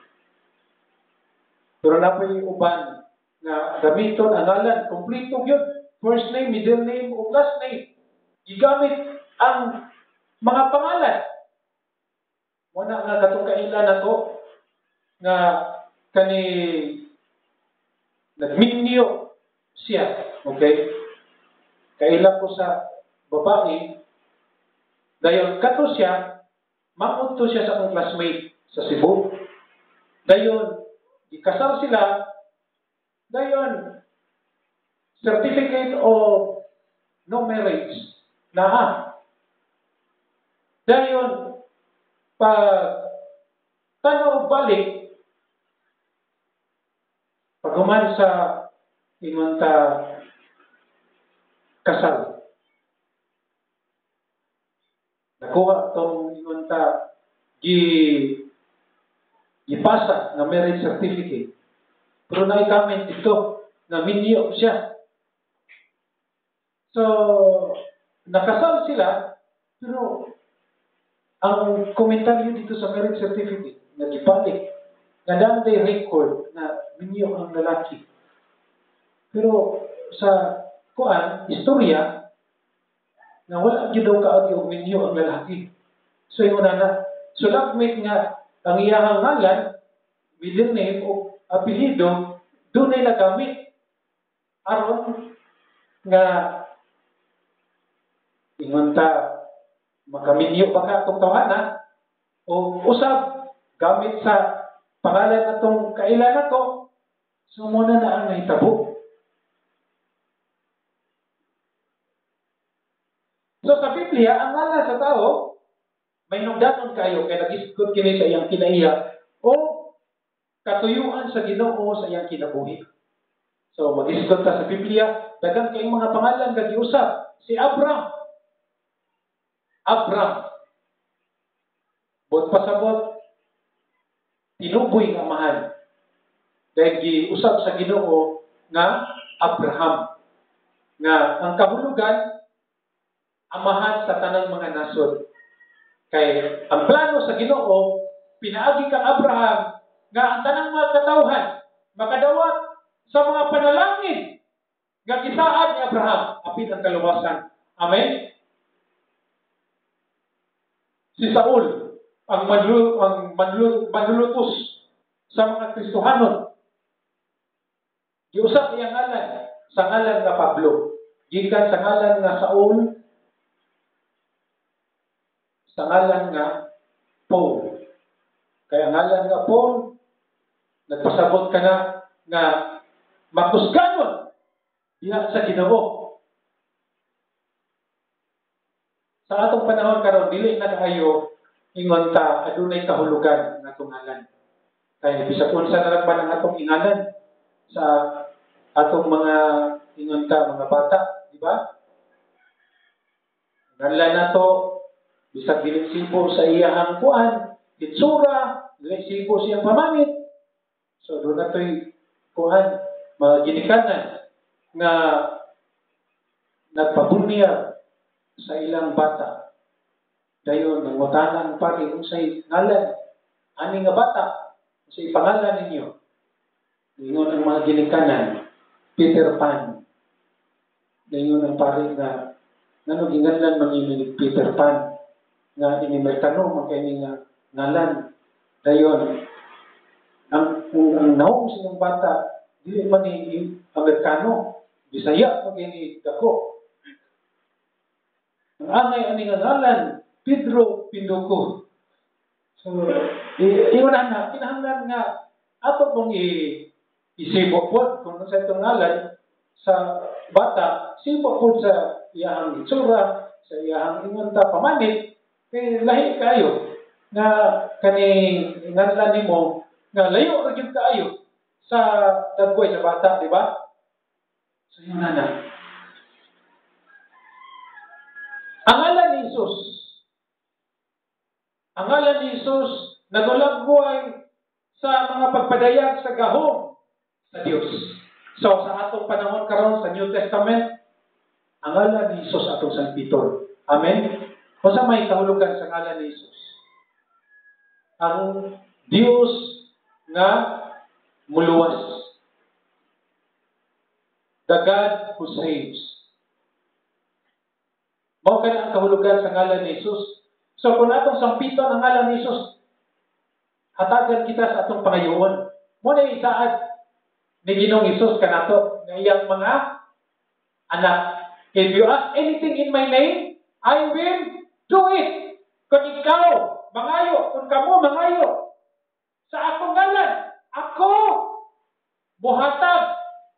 Pero napoy uban na gamiton ang ngalan, kompleto gyud. First name, middle name, ug last name. Gigamit ang mga pangalan. Wala nga katong kailan nato nga kani nagminyo siya. Okay? Kailan ko sa babae, dayon kato siya, maunto siya sa akong classmate sa Cebu. Dayon, ikasal sila, dayon, certificate of no marriage na dayon, pag tanaw balik, paghuman sa ingon ta kasal. Nakuha tong ingon ta ipasa na marriage certificate. Pero na-comment ito na minyo siya. So, nakasal sila, pero ang komentaryo dito sa marriage certificate, nagibalik, na lang day record na minyo ang lalaki. Pero sa istorya, na wala gyud daw kaagyo og minyo ang lalaki. So ingon na, so lagmit nga ang iyang ngalan, middle name o apelyido, doon ay nagamit aron nga ingon ta makaminyo pa ka itong tawanan o usab gamit sa pangalan atong kailan nato, so muna na ang nahitabo. So sa Biblia, ang ngalan sa tao, may nungdanon kayo, kaya nag-isgot kini sa iyang kinaiya, o katuyuan sa Ginoo sa iyang kinabuhi. So, mag-isgot ta sa Biblia, daghang kayong mga pangalan nga giusab. Si Abram. Bot pasabot, tinuboy nga amahan. Dahil giusab sa Ginoo nga Abraham. Nga ang kahulugan, amahan sa tanang mga nasod. Kay ang plano sa Ginoo, pinaagi kang Abraham nga ang tanang mga katawhan makadawat sa mga panalangin nga gisaad ni Abraham apil ang kaluwasan. Amen. Si Saul ang manlulutos sa mga Kristohanon. Giusap iyang ngalan sa ngalan nga Pablo. Gikan sa ngalan nga Saul, sa ngalan nga Paul. Kaya ngalan nga Paul, nagpasabot ka na nga makusganon diha sa Ginoo. Sa atong panahon karon dili na kaayo ingon ta adunay kahulugan nga tungalan. Kaya bisag unsa na lang man ang atong ingalan sa atong mga ingon ta mga bata, di ba? Ngalan nato bisag dili sibo sa iyang kuan, itsura, dili sibo sa iyang pamangit. So doon natoy kuan mga ginikanan nga nagpabunyag sa ilang bata. Dayon nangutanan pa rin unsay ngalan ani nga bata, unsay pangalan ninyo. Ingon ang mga ginikanan, Peter Pan. Dayon ang pare nga ngano ginganlan man ni Peter Pan nga inimerkano man kay nga ngalan. Dayon ang naong silang bata dili man ni Amerikano, Bisaya man kay ni dako. Ang angay ani nga ngalan, Pedro Pinduko. So, iunan na, kinahanglan nga, ato mong isibok po, kung sa itong ngalan, sa bata, sibok po sa iyahang itsura, sa iyahang ingunta pamanit, kay lahi kayo, nga kaning ngalan nimo nga layo ra gyud kaayo sa dagway sa bata, di ba? So, yun na. Ang ngalan ni Jesus, nagulag buhay sa mga pagpadayag sa gahom sa Dios. So, sa atong panahon karon sa New Testament, ang ngalan ni Jesus atong sangpiton. Amen? Kung sa may kahulugan sa ngalan ni Jesus, ang Dios nga muluwas. The God who saves. Mao ka na ang kahulugan sa ngalan ni Jesus. So, kung atong sampiton ang ngalan ni Jesus, hatagan kita sa atong pangayoon. Mo na isaad ni Ginoong Jesus kanato nga iyang mga anak. If you ask anything in my name, I will do it. Kung ikaw, mangayo, kung kamo, mangayo, sa akong ngalan, ako, buhatag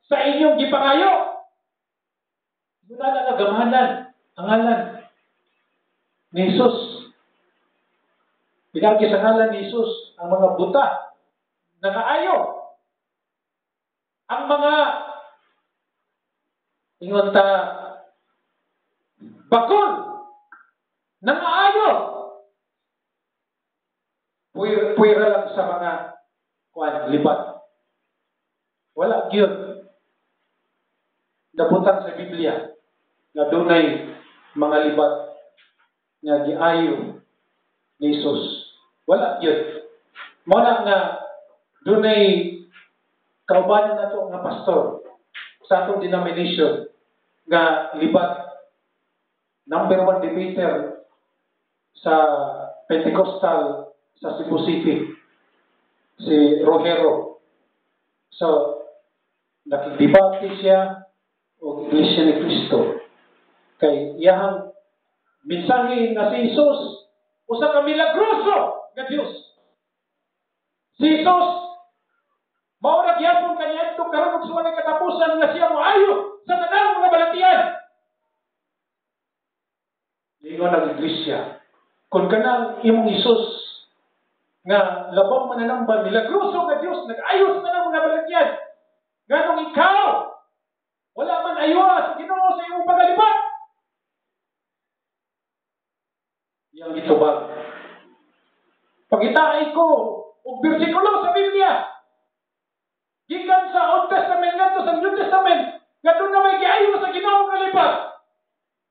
sa inyong gipangayo. Muna na nagamahanan ang ngalan ni Jesus. Pinagi sa ngalan ni Jesus ang mga buta, nangaayo. Ang mga ingon ta bakol, nangaayo. Puwira lang sa mga libat. Wala gyud nabutang sa Biblia na dunay mga libat nga giayo ni Jesus. Wala gyud. Mo na nga dunay kaubanan nato nga pastor sa atong denomination nga libat. Number 1 debater sa Pentecostal sa Cebu City, si Rogero. So, nakidebate siya o Iglesia ni Cristo. Kay iyahang mensahe nga si Jesus, usa ka milagroso nga Dios. Si Jesus, mao na gyapon kaniya ito karon og suway katapusan nga siya moayo sa tanang mga balatian. Ingon ang Iglesia, kung kanang imong Jesus nga labang mananamba, milagroso nga Diyos, nag-ayos na ng mga balakyan. Nganong ikaw, wala man aywa sa Ginoo sa iyong pagalipat. Yang gitubag. Pagitaay ko, o bersikulo sa Biblia, gikan sa Old Testament ngadto sa New Testament, ngadto na may giayo sa Ginoo nga lipat.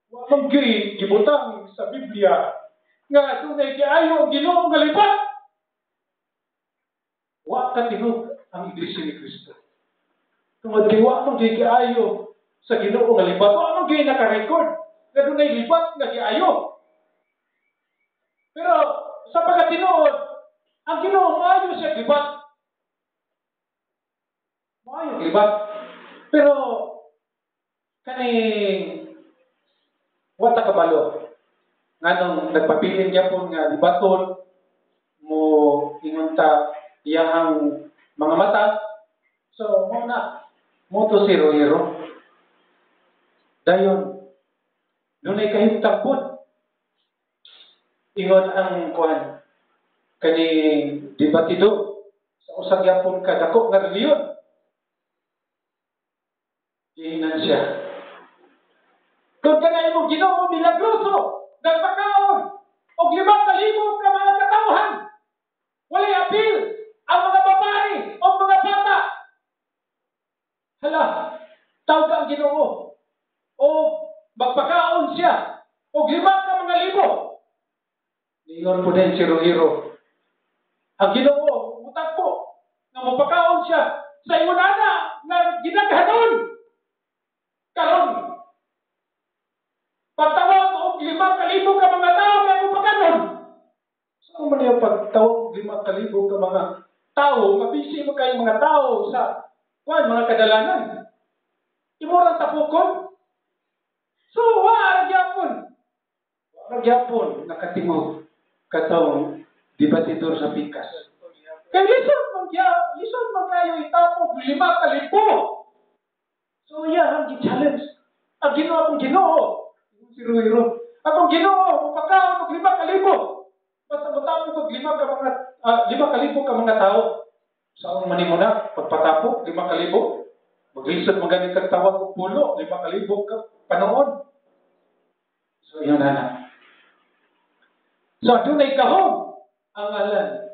Wa man gibutang sa Biblia nga dunay giayo ang Ginoo nga lipat. Wa ka tinud ang Iglesia ni Cristo. Tungod kay wa man giayo sa Ginoo nga lipat, wa man naka-record nga dunay lipat nga giayo. Pero sa pagkatinuod, ang Ginoo maayo siya lipat. Maayo lipat. Pero kaning wata kabalo nganong nagpabilin gyapon nga libaton mo ingon ta iyang mga mata. So mo to si Rohiro dayon dunay kahimtang pod ingon ang kuan kaning debatido sa usag gyapon ka dako nga reliyon. Iinan siya. Kung kanay mo Ginoo milagroso, nagpakaon, o 5,000 ka mga katawhan, walay apil, ang mga babae, o mga bata. Hala, tawag ang Ginoo, o magpakaon siya, o 5,000 Ningon po din si Rohiro. Ang Ginoo, utang po, na magpakaon siya, sa imunana, na ginaghanon. Karon, pagtawag o 5,000 ka mga tao kaya mo pagkanon. Saan man yung pagtawag 5,000 ka mga tao, mabisi mo kayong mga tao sa mga kadalanan. Imurang tapukon. So, aragyapon. Aragyapon, nakatimog katong debatidor sa pikas. Kaya lison man kayo itapog 5,000. So, ang challenge. Ang Ginoo akong Ginoo. Si Ruiro. Akong Ginoo, mapakaon og 5,000. Basta matapos og 5,000 ka mga tao. Saan man mo na pagpatapok 5,000. Maglisod maganing kag tawag og pulo 5,000 ka panoon. So, yun na. So, dunay kahom ang ngalan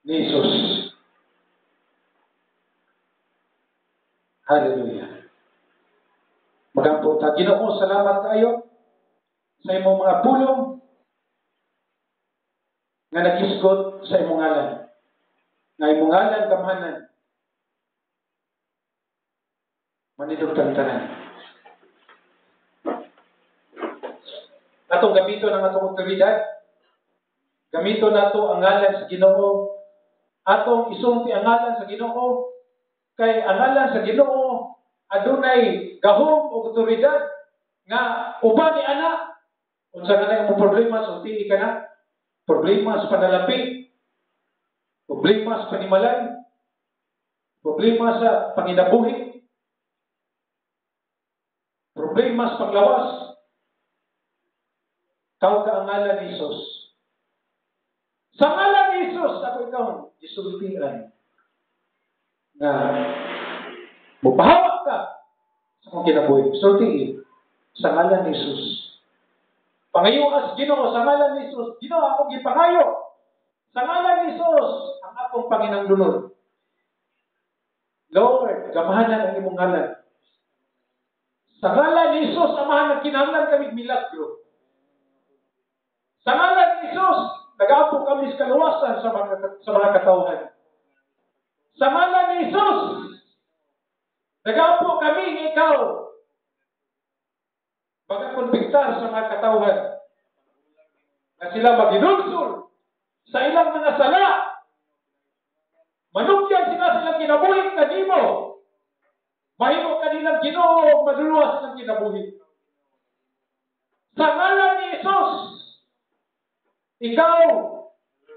ni Jesus. Hallelujah. Magampo ta. Ginoo, salamat kayo sa imong mga pulong nga nagisgot sa imong ngalan. Nga imong ngalan gamhanan. Manidog tanan. Atong gamito ng atong otoridad. Gamito nato ang ngalan sa Ginoo. Atong isulti ang ngalan sa Ginoo. Kay ang ngalan sa Ginoo adunay gahom o otoridad nga uban ni ana. Unsa nga na imong problema sulti ka na. Problema sa panalapi. Problema sa panimalay. Problema sa panginabuhi. Problema sa paglawas. Tawag ka ang ngalan ni Jesus. Sa ngalan ni Jesus, ako ikaw, isultian na mupahawak ka sa kong kinabuhi. Sultiin sa ngalan ni Jesus. Pangayuas Ginoo sa ngalan ni Jesus. Ginoo akong gipangayo. Sa ngalan ni Jesus, ang akong Panginoon. Lord, gamahanan ang imong ngalan. Sa ngalan ni Jesus, amahan ang kinahanglan kami milagro. Sa ngalan ni Jesus, nag-aapo kami sa kaluwasan sa mga katawhan. Sa ngalan ni Jesus, nag-aapo kami ng ikaw. Pagkakonbiktar sa mga katawhan na sila maginulsol sa ilang mga sala. Manugyan sila silang kinabuhi kanimo. Mahimo kanilang Ginoo, maduluwas silang kinabuhi. Sa ngalan ni Jesus, ikaw,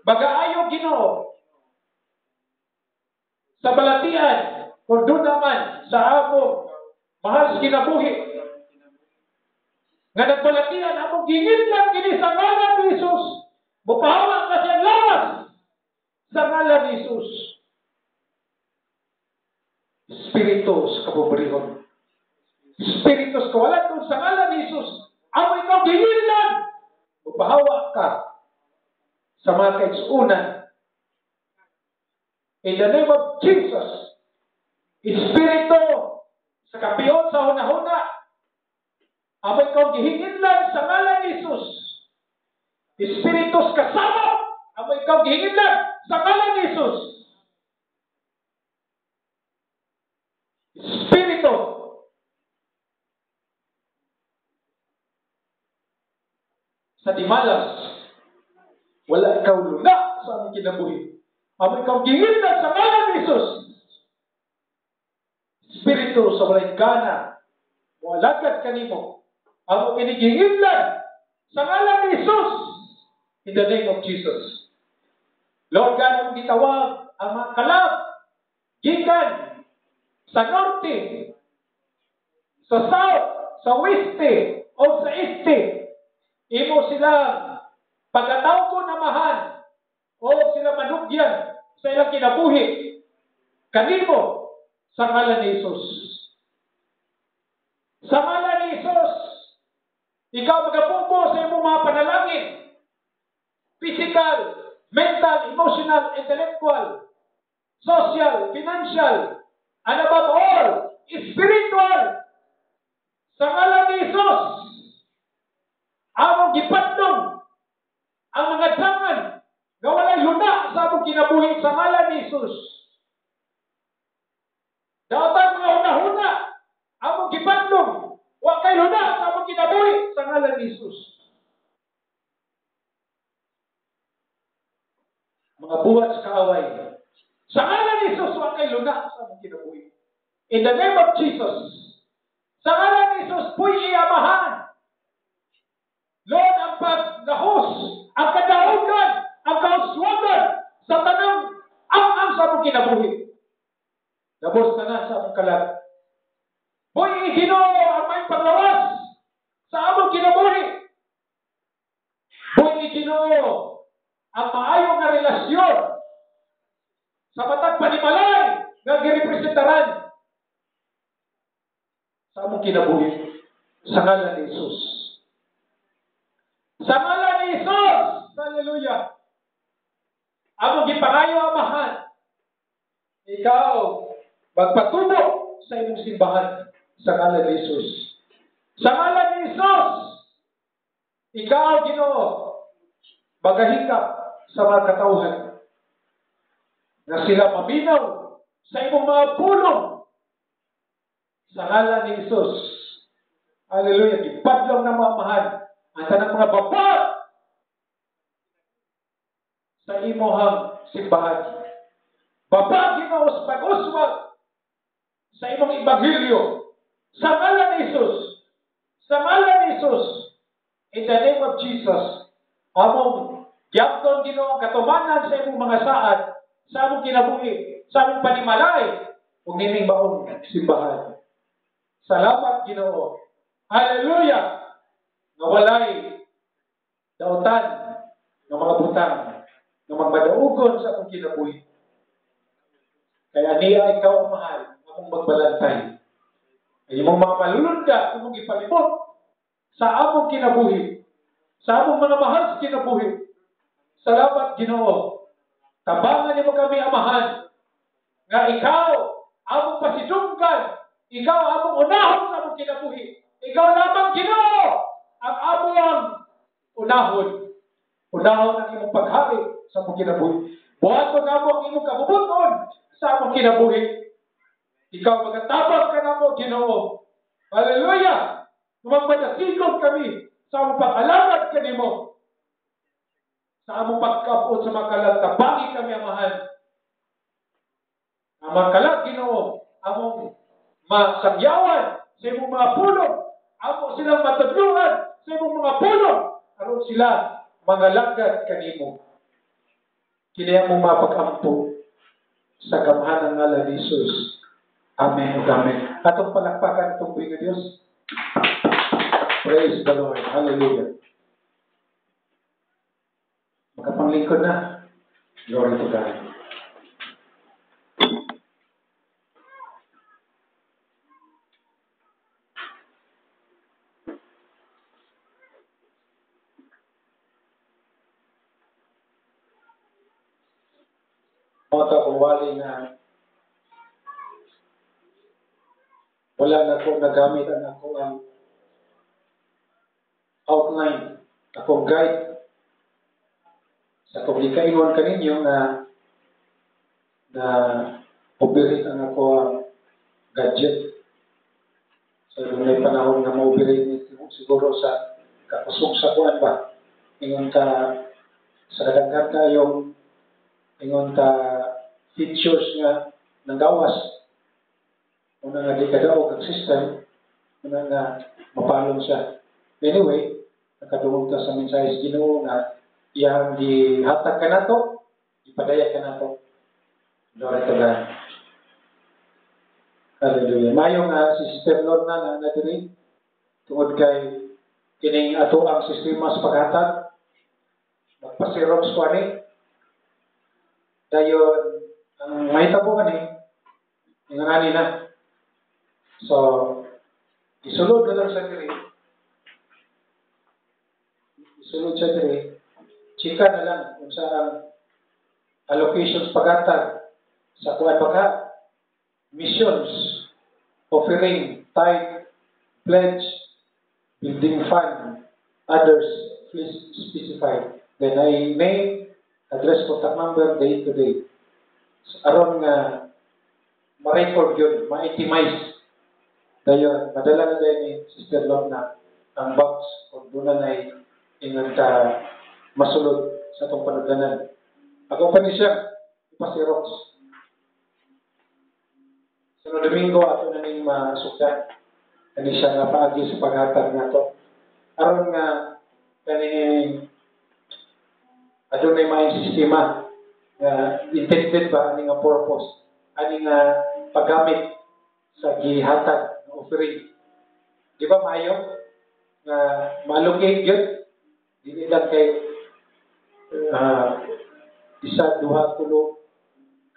bagaayo Ginoo, sa balatian, kung doon naman, sa among mahal sa kinabuhi, nga nagbalatian, among gingin lang kini sa ngalan ni Jesus, mupahawak ka siyang lawas, sa ngalan ni Jesus. Spiritus kapobrehon. Spiritus kawalan kung sa ngalan ni Jesus. Amo ikaw gihinlan. Mabahawa ka sa mga kaigsuunan. In the name of Jesus. Espiritu sa kapiyon sa hunahuna. Amo ikaw gihinlan sa ngalan ni Jesus. Espiritus kasama. Amo ikaw gihinlan sa ngalan ni Jesus. Espiritu sa dimalas, wala ikaw luna sa aming kinabuhi. Amo ikaw gihinlan sa ngalan ni Jesus. Espiritu sa walay gana, walagad kanimo. Amo kinigihinlan sa ngalan ni Jesus. In the name of Jesus. Lord God, ang gitawag ang mga kalab, gikan, sa norte, sa south, sa weste, o sa este, imo silang pagkataw ko namahan, o sila manugyan sa ilang kinabuhi, kanimo, sa ngalan ni Jesus. Sa ngalan ni Jesus, ikaw magapupo sa imong mga panalangin, physical, mental, emotional, intellectual, social, financial, and above all, spiritual. Sa ngalan ni Jesus, among gipatlong ang mga dangan na walay luna sa among kinabuhi sa ngalan ni Jesus. Dapat mga una-una, among gipatlong, wa kay luna sa among kinabuhi sa ngalan ni Jesus. Mga buhat sa kaaway, sa ngalan ni Jesus, wa kay luna sa among kinabuhi. In the name of Jesus, sa ngalan ni Jesus, puy iamahan. Lord, ang paglahos, ang kadaugan, ang kauswagan sa tanang ang sa among kinabuhi. Labos na sa among kalag. Puy Ginoo ang may paglawas sa among kinabuhi. Puy Ginoo ang maayong nga relasyon sa matag panimalay nga girepresentaran sa among kinabuhi sa ngalan ni Jesus. Sa ngalan ni Jesus, hallelujah. Among gipangayo amahan, ikaw magpatubo sa imong simbahan sa ngalan ni Jesus. Sa ngalan ni Jesus, ikaw Ginoo magahikap sa mga katawhan na sila maminaw sa imong mga pulong sa ngalan ni Jesus. Hallelujah. Ipadlong na mamahan ang tanang mga baba sa imohang simbahan. Baba Ginoo sa pag-uswag sa imong ebanghelyo sa ngalan ni Jesus. Sa ngalan ni Jesus. In the name of Jesus. Among gyapton Ginoo katumanan sa imong mga saad, sa among kinabuhi, sa among panimalay, ug nining baong simbahan. Salamat Ginoo. Hallelujah. Nawalay dautan ng mga butang ng magmadaugon sa akong kinabuhi. Kaya niya ikaw ang mahal, akong magbalantay. Ay imong mga malulunda, imong ipalibot sa among kinabuhi, sa among mga mahal sa kinabuhi. Salamat Ginoo. Tabangan niyo kami amahan, nga ikaw among pasidunggan, ikaw among unahon sa among kinabuhi. Ikaw lamang Ginoo ang among unahon. Unahon ang imong paghari sa among kinabuhi. Buhaton namo ang imong kabubuton sa among kinabuhi. Ikaw magatabang ka namo Ginoo. Hallelujah! Magpadasigon kami sa among pag-alagad kanimo. Sa among pagkabuot sa mga kalag, tabangi kami amahan. Ang mga kalag Ginoo, among masagyawan sa imong mga pulong, amo silang matudluhan sa imong mga pulong, aron sila mangalagad kanimo. Kini among mapag-ampo sa gamhanan ng ngalan ni Jesus. Amen. Amen. Atong palakpakan itong buhay ng Diyos. Praise the Lord. Hallelujah. Makapanglingkod na. Glory to God. Mga kabuwali na wala na ko nagamit ang ako ang outline, akong guide sa kung ikaingon kaninyo na operate ang ako ang gadget. So, yung may panahon na ma-operate ni siguro sa kakusog sa kuwan ba? Ingon ka sa kadaghan kayong ingon ka features nga nagawas. Una nga di kadaog ang system, una nga mapalong siya. Anyway, nakadungog ka sa mensahe sa Ginoo na iyang gihatag ka na to, ipadayag ka na to. Glory to God. Hallelujah. Mayo nga si Sister Lorna na diri tungod kay kining ato ang sistema sa paghatag. Magpa-xerox ko ani. Dayon ang mahitabo ani ingani na. So isulod na lang sa diri. Isulod sa diri. Chika na lang kung sa ang allocations paghatag sa kuan baka missions, offering, tithe, pledge, building fund, others, please specify. Then I name, address, contact number, date to date. So, aron nga ma-record yun, ma-itemize. Dayon, madala na dahil ni Sister Lorna ang box kung doon na ingat ka masulod sa itong panaganan. Ako pa ni siya, ipa-xerox. Sa Domingo, ato na ning masukdan. Kani siya nga paagi sa paghatag nato. Aron nga kani adunay may sistema nga intended ba ani nga purpose, ani nga paggamit sa gihatag ng offering. Di ba maayo nga ma-allocate yun? Dili lang kay isa, duha, tulo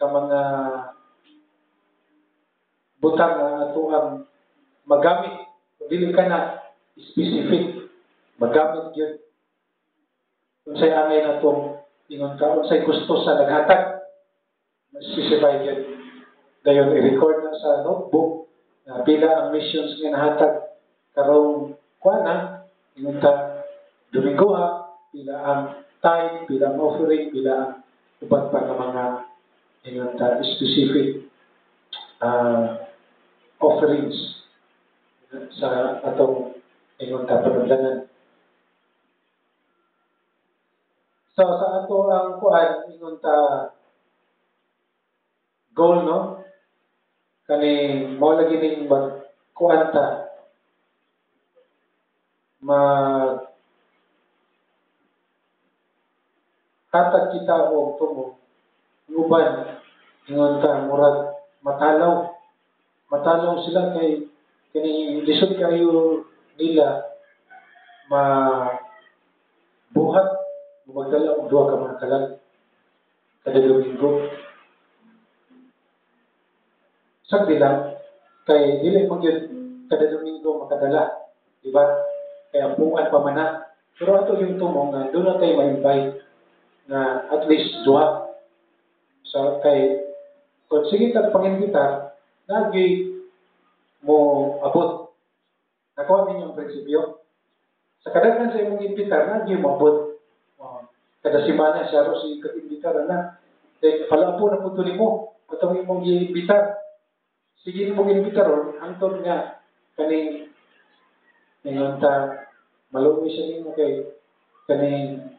ka mga butang na ato ang magamit. Dili ka na specific. Magamit yun. Unsay angay na itong ingon ka, unsay gusto sa naghatag, specify yun. Dayon, i-record na sa notebook na pila ang missions nga nahatag karong kuana, ingon ka, Domingo ha, pila ang tithe, pila ang offering, pila ang upat pa ng mga ingon ka, specific offerings sa atong ingon ka panudlanan. So sa ato ang kuan ingon ta goal no kani mao lagi ning kuan ta hatag kita og tumo uban ingon ta murag matalaw sila kay kini lisod kayo nila buhat magdala og duha ka mga kalag kada Domingo. Sagdi lang kay dili mo gyud kada Domingo makadala, di ba? Kaya buwan pa man na. Pero ato yung tumong na doon na tayo ma-invite na at least duha. So kay kung sige kang pang-imbitar, nagi mo abot. Nakuha ninyo ang prinsipyo. Sa kadaghan sa imong imbitar, nagi mo abot. Kada simana siya ro si imbitar na. Kaya pala po na punto mo. Katong imong imbitar. Sige mong imbitar ron, hangtod nga kaning ngayon ta maluwi siya nimo kay kaning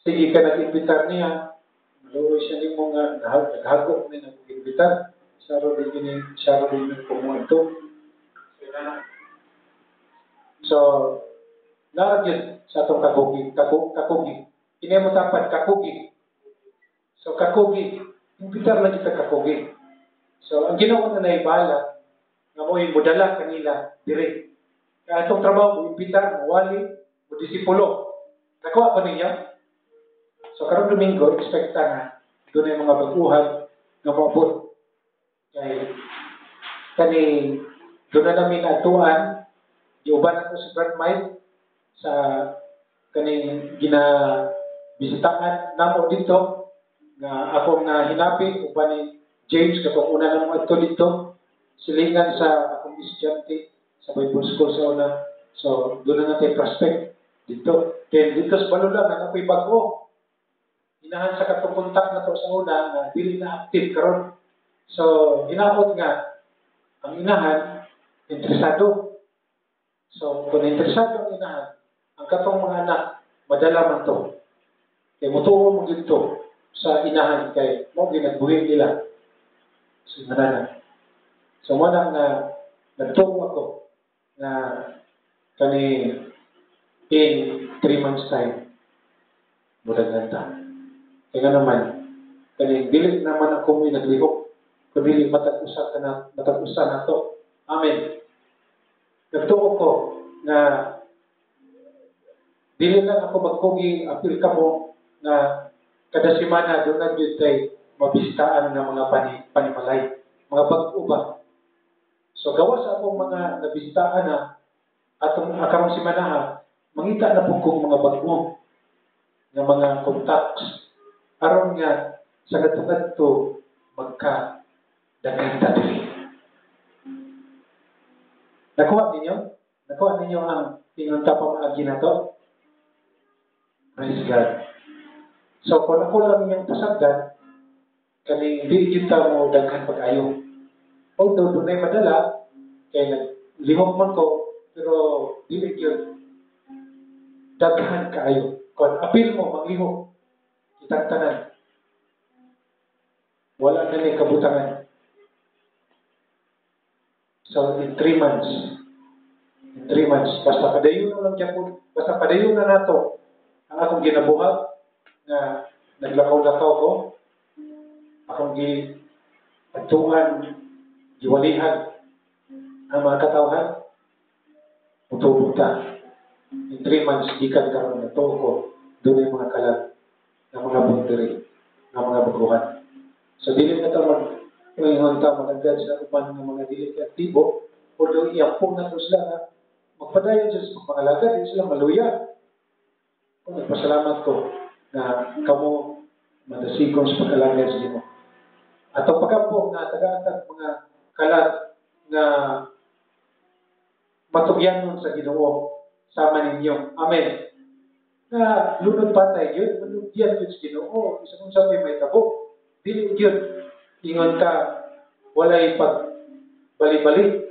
sige ka nag-imbitar niya, maluwi siya nimo nga naghagok ni nag-imbitar. Siya ro din kumuadto. So, naragyan sa atong kakugi. Kini mo tapat kakugi. So, kakugi. Imbitar lang kita kakugi. So, ang ginawa na naibala, nga mo yung mudala kanila, direct. Kaya itong trabaho mo, imbitar, mawali, mo disipulo. Nakuha pa ninyo? So karong Domingo, expecta nga doon ay mga baguhan nga maabot kay kani doon na namin natuan giuban ako si Brad Mike sa kaning ginabisitahan namo dito nga akong hinapi uban ni James katong una na mo adto dito silingan sa akong estudyante sa Bible School sa una. So doon na natin prospect dito. Then dito sa Balula na ako'y bago. Inahan sa katong kontak na to sa una na dili na active karon. So hinaot nga ang inahan interesado. So kung interesado ang inahan, ang katong mga anak madala man to. Kay mutuo mo dito sa inahan kay mo ginagbuhin nila. So manana. So mo na nga nagtuo ako na kani in 3 months time murag nanta. Kaya naman kani dili naman ako may naglihok kundi matag-usa na to. Amen. Nagtuo ko na dili lang ako magpugi apil kamo na kada semana doon na gyud kay mabistaan ng mga panimalay, mga bag-o ba. So gawa sa akong mga nabistaan na atong akarong semana ha, mangita na po kong mga bag-o nga mga contacts aron nga sa kadto magka daghan ta diri. Nakuha ninyo ang pinunta pamaagi na to? Praise God. So, kung ako lang yung pasagdan, kaning di kita mo daghan pag-ayo. Although, doon ay madala, kaya naglihok man ko, pero dili yun, daghan kaayo. Kung apil mo, maglihok, kitang tanan. Wala na ni kabutangan. So, in 3 months, basta padayon na lang dyan po, basta padayon na nato, ang akong ginabuhat, na naglakaw-lakaw ko, akong giwalihan ang mga katawhan, mutubuta. In 3 months, gikan karon na to ko, doon yung mga kalat, ng mga bundiri, ng mga baguhan. So, dili na ito ngayon ta magagad sa upan ng mga dili aktibo, although iyampong na ito sila na magpadayon sa pangalaga, di sila maluya. Nagpasalamat ko na kamo madasigong sa pag-alaga sa inyo. At ang pagkampo na taga-atag mga kalat na matugyanon sa Ginoo sama ninyo. Amen. Na lunod patay yun, manugyan yun sa Ginoo. Isa kung sabi may tabok, dili yun. Ingon ka, walay pag bali-bali.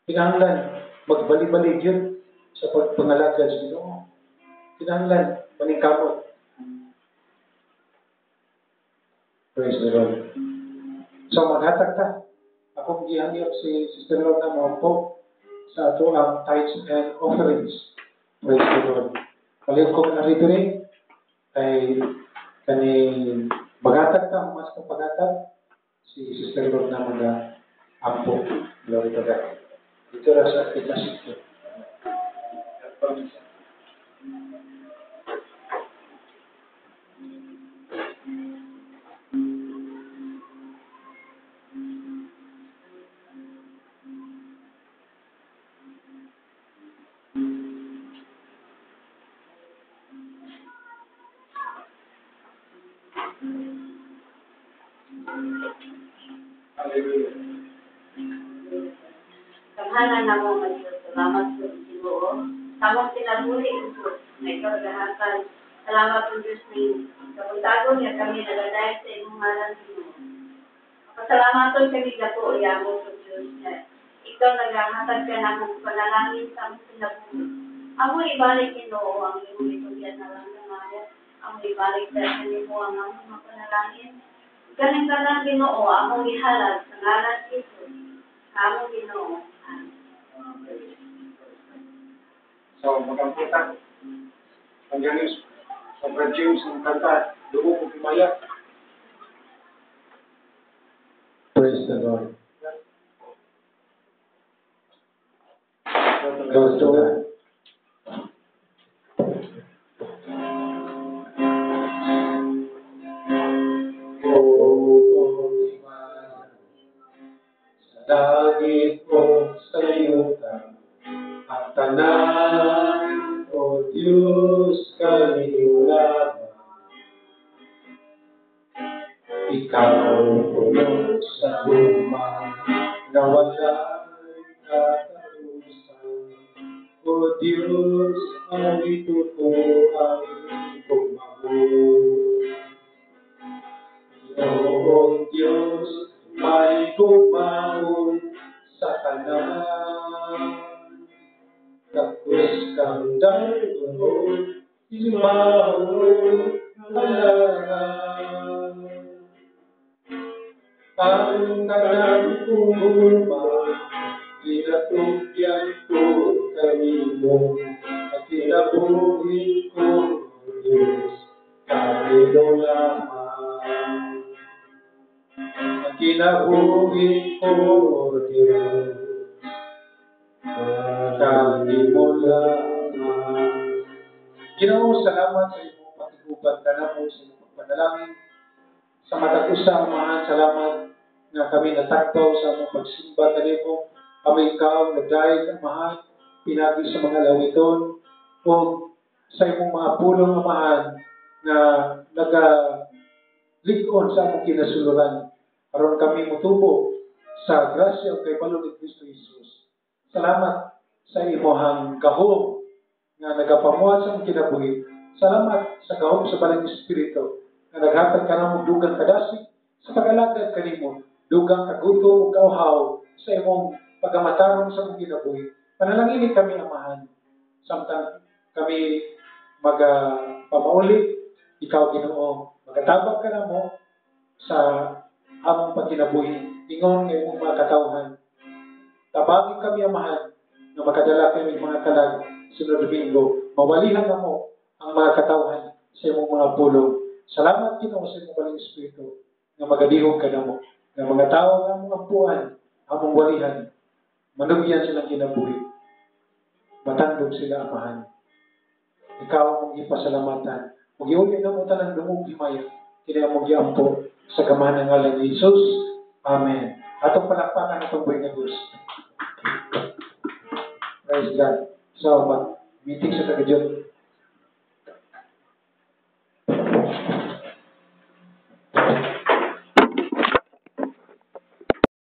Kinahanglan, magbali-bali yun sa pagpangalaga sa Ginoo. Kinahanglan, maningkamot. Praise the Lord. So, maghatag ka. Akong gihangyo si Sister Lorna Mawpo sa ato ang tithes and offerings. Praise the Lord. Paliw ko na rito rin ay kani maghatag ka, mas kang paghatag si Sister Lorna Ampo. Glory to God. Ito na sa itasito. Kamhanan na mo nga Diyos, salamat po sa Ginoo. Tamang pinabuli Diyos, may kagahatan. Salamat po Diyos ni kapuntagon niya kami nagadahil sa inyong ngalan Ginoo. Pasalamatan kami na po, iyamo po Diyos niya. Ikaw naghahatag ka na mong panalangin sa among pinabuli. Amo ibalik Ginoo ang iyong itugyan na lang ng amo ibalik sa kanimo ang among mga panalangin. Galing ka lang Ginoo, among ihalad sa ngalan Jesus. Among Ginoo. So, magkamputan. Ang ganis, sa Brad James ng kanta, dugo ko kumaya. Praise the Lord. Glory to God. langit o sa yuta, at tanan o Diyos kalinguraban. Ikaw puno sa luma na walang katapusan. O Diyos, ang itutuan kong mabuhay. Noong Diyos, may kumaon sa kanan. Tapos kang daroon, simahon halangan. Ang kanang kumuma, kinatugyan ko kanino, at kinabuhi ko, Diyos, kanino lamang. At kinabuhi ko, Diyos, kanino lamang. Ginoo, salamat sa iyong patiguban, kanamo sa iyong pagpanalangin. Sa matag usa, Amahan, salamat nga kami natakdaw sa among pagsimba kanimo. Kami ikaw nagdayeg, Amahan, pinagi sa mga lawiton o sa imong mga pulong, Amahan, na nagalig-on sa among kinasuluran. Aron kami mutubo sa grasya o kay balon ni Kristo Jesus. Salamat sa imong gahom nga nagapamuhat sa among kinabuhi. Salamat sa gahom sa Balang Espiritu na naghatag ka na mong dugang kadasig sa pag-alagad kanimo, dugang kagutom o kauhaw sa imong pagamatarong sa mong kinabuhi. Panalanginin kami, Amahan, samtang kami pamaulit, ikaw, Ginoo, magatabang ka na mo sa among pagkinabuhi, ingon ng imong mga katawhan. Tabagin kami, Amahan, na makadala kami mga kalag sunod Domingo. Mawalihan na mo ang mga katawhan sa imong mga pulong. Salamat, Ginoo, sa imong Balang Espiritu nga magadihog ka na mo. Nga mga tao nga mong ampuan, among walihan, manugyan silang kinabuhi. Matandog sila, Amahan. Ikaw mong ipasalamatan. Huwag iuli na mo tanang lumong himaya. Kaya mong iampo sa gamahan ng ngalan ni Jesus. Amen. Atong palakpakan itong buhay na Diyos. Praise God. So, meeting sa taga-Diyos.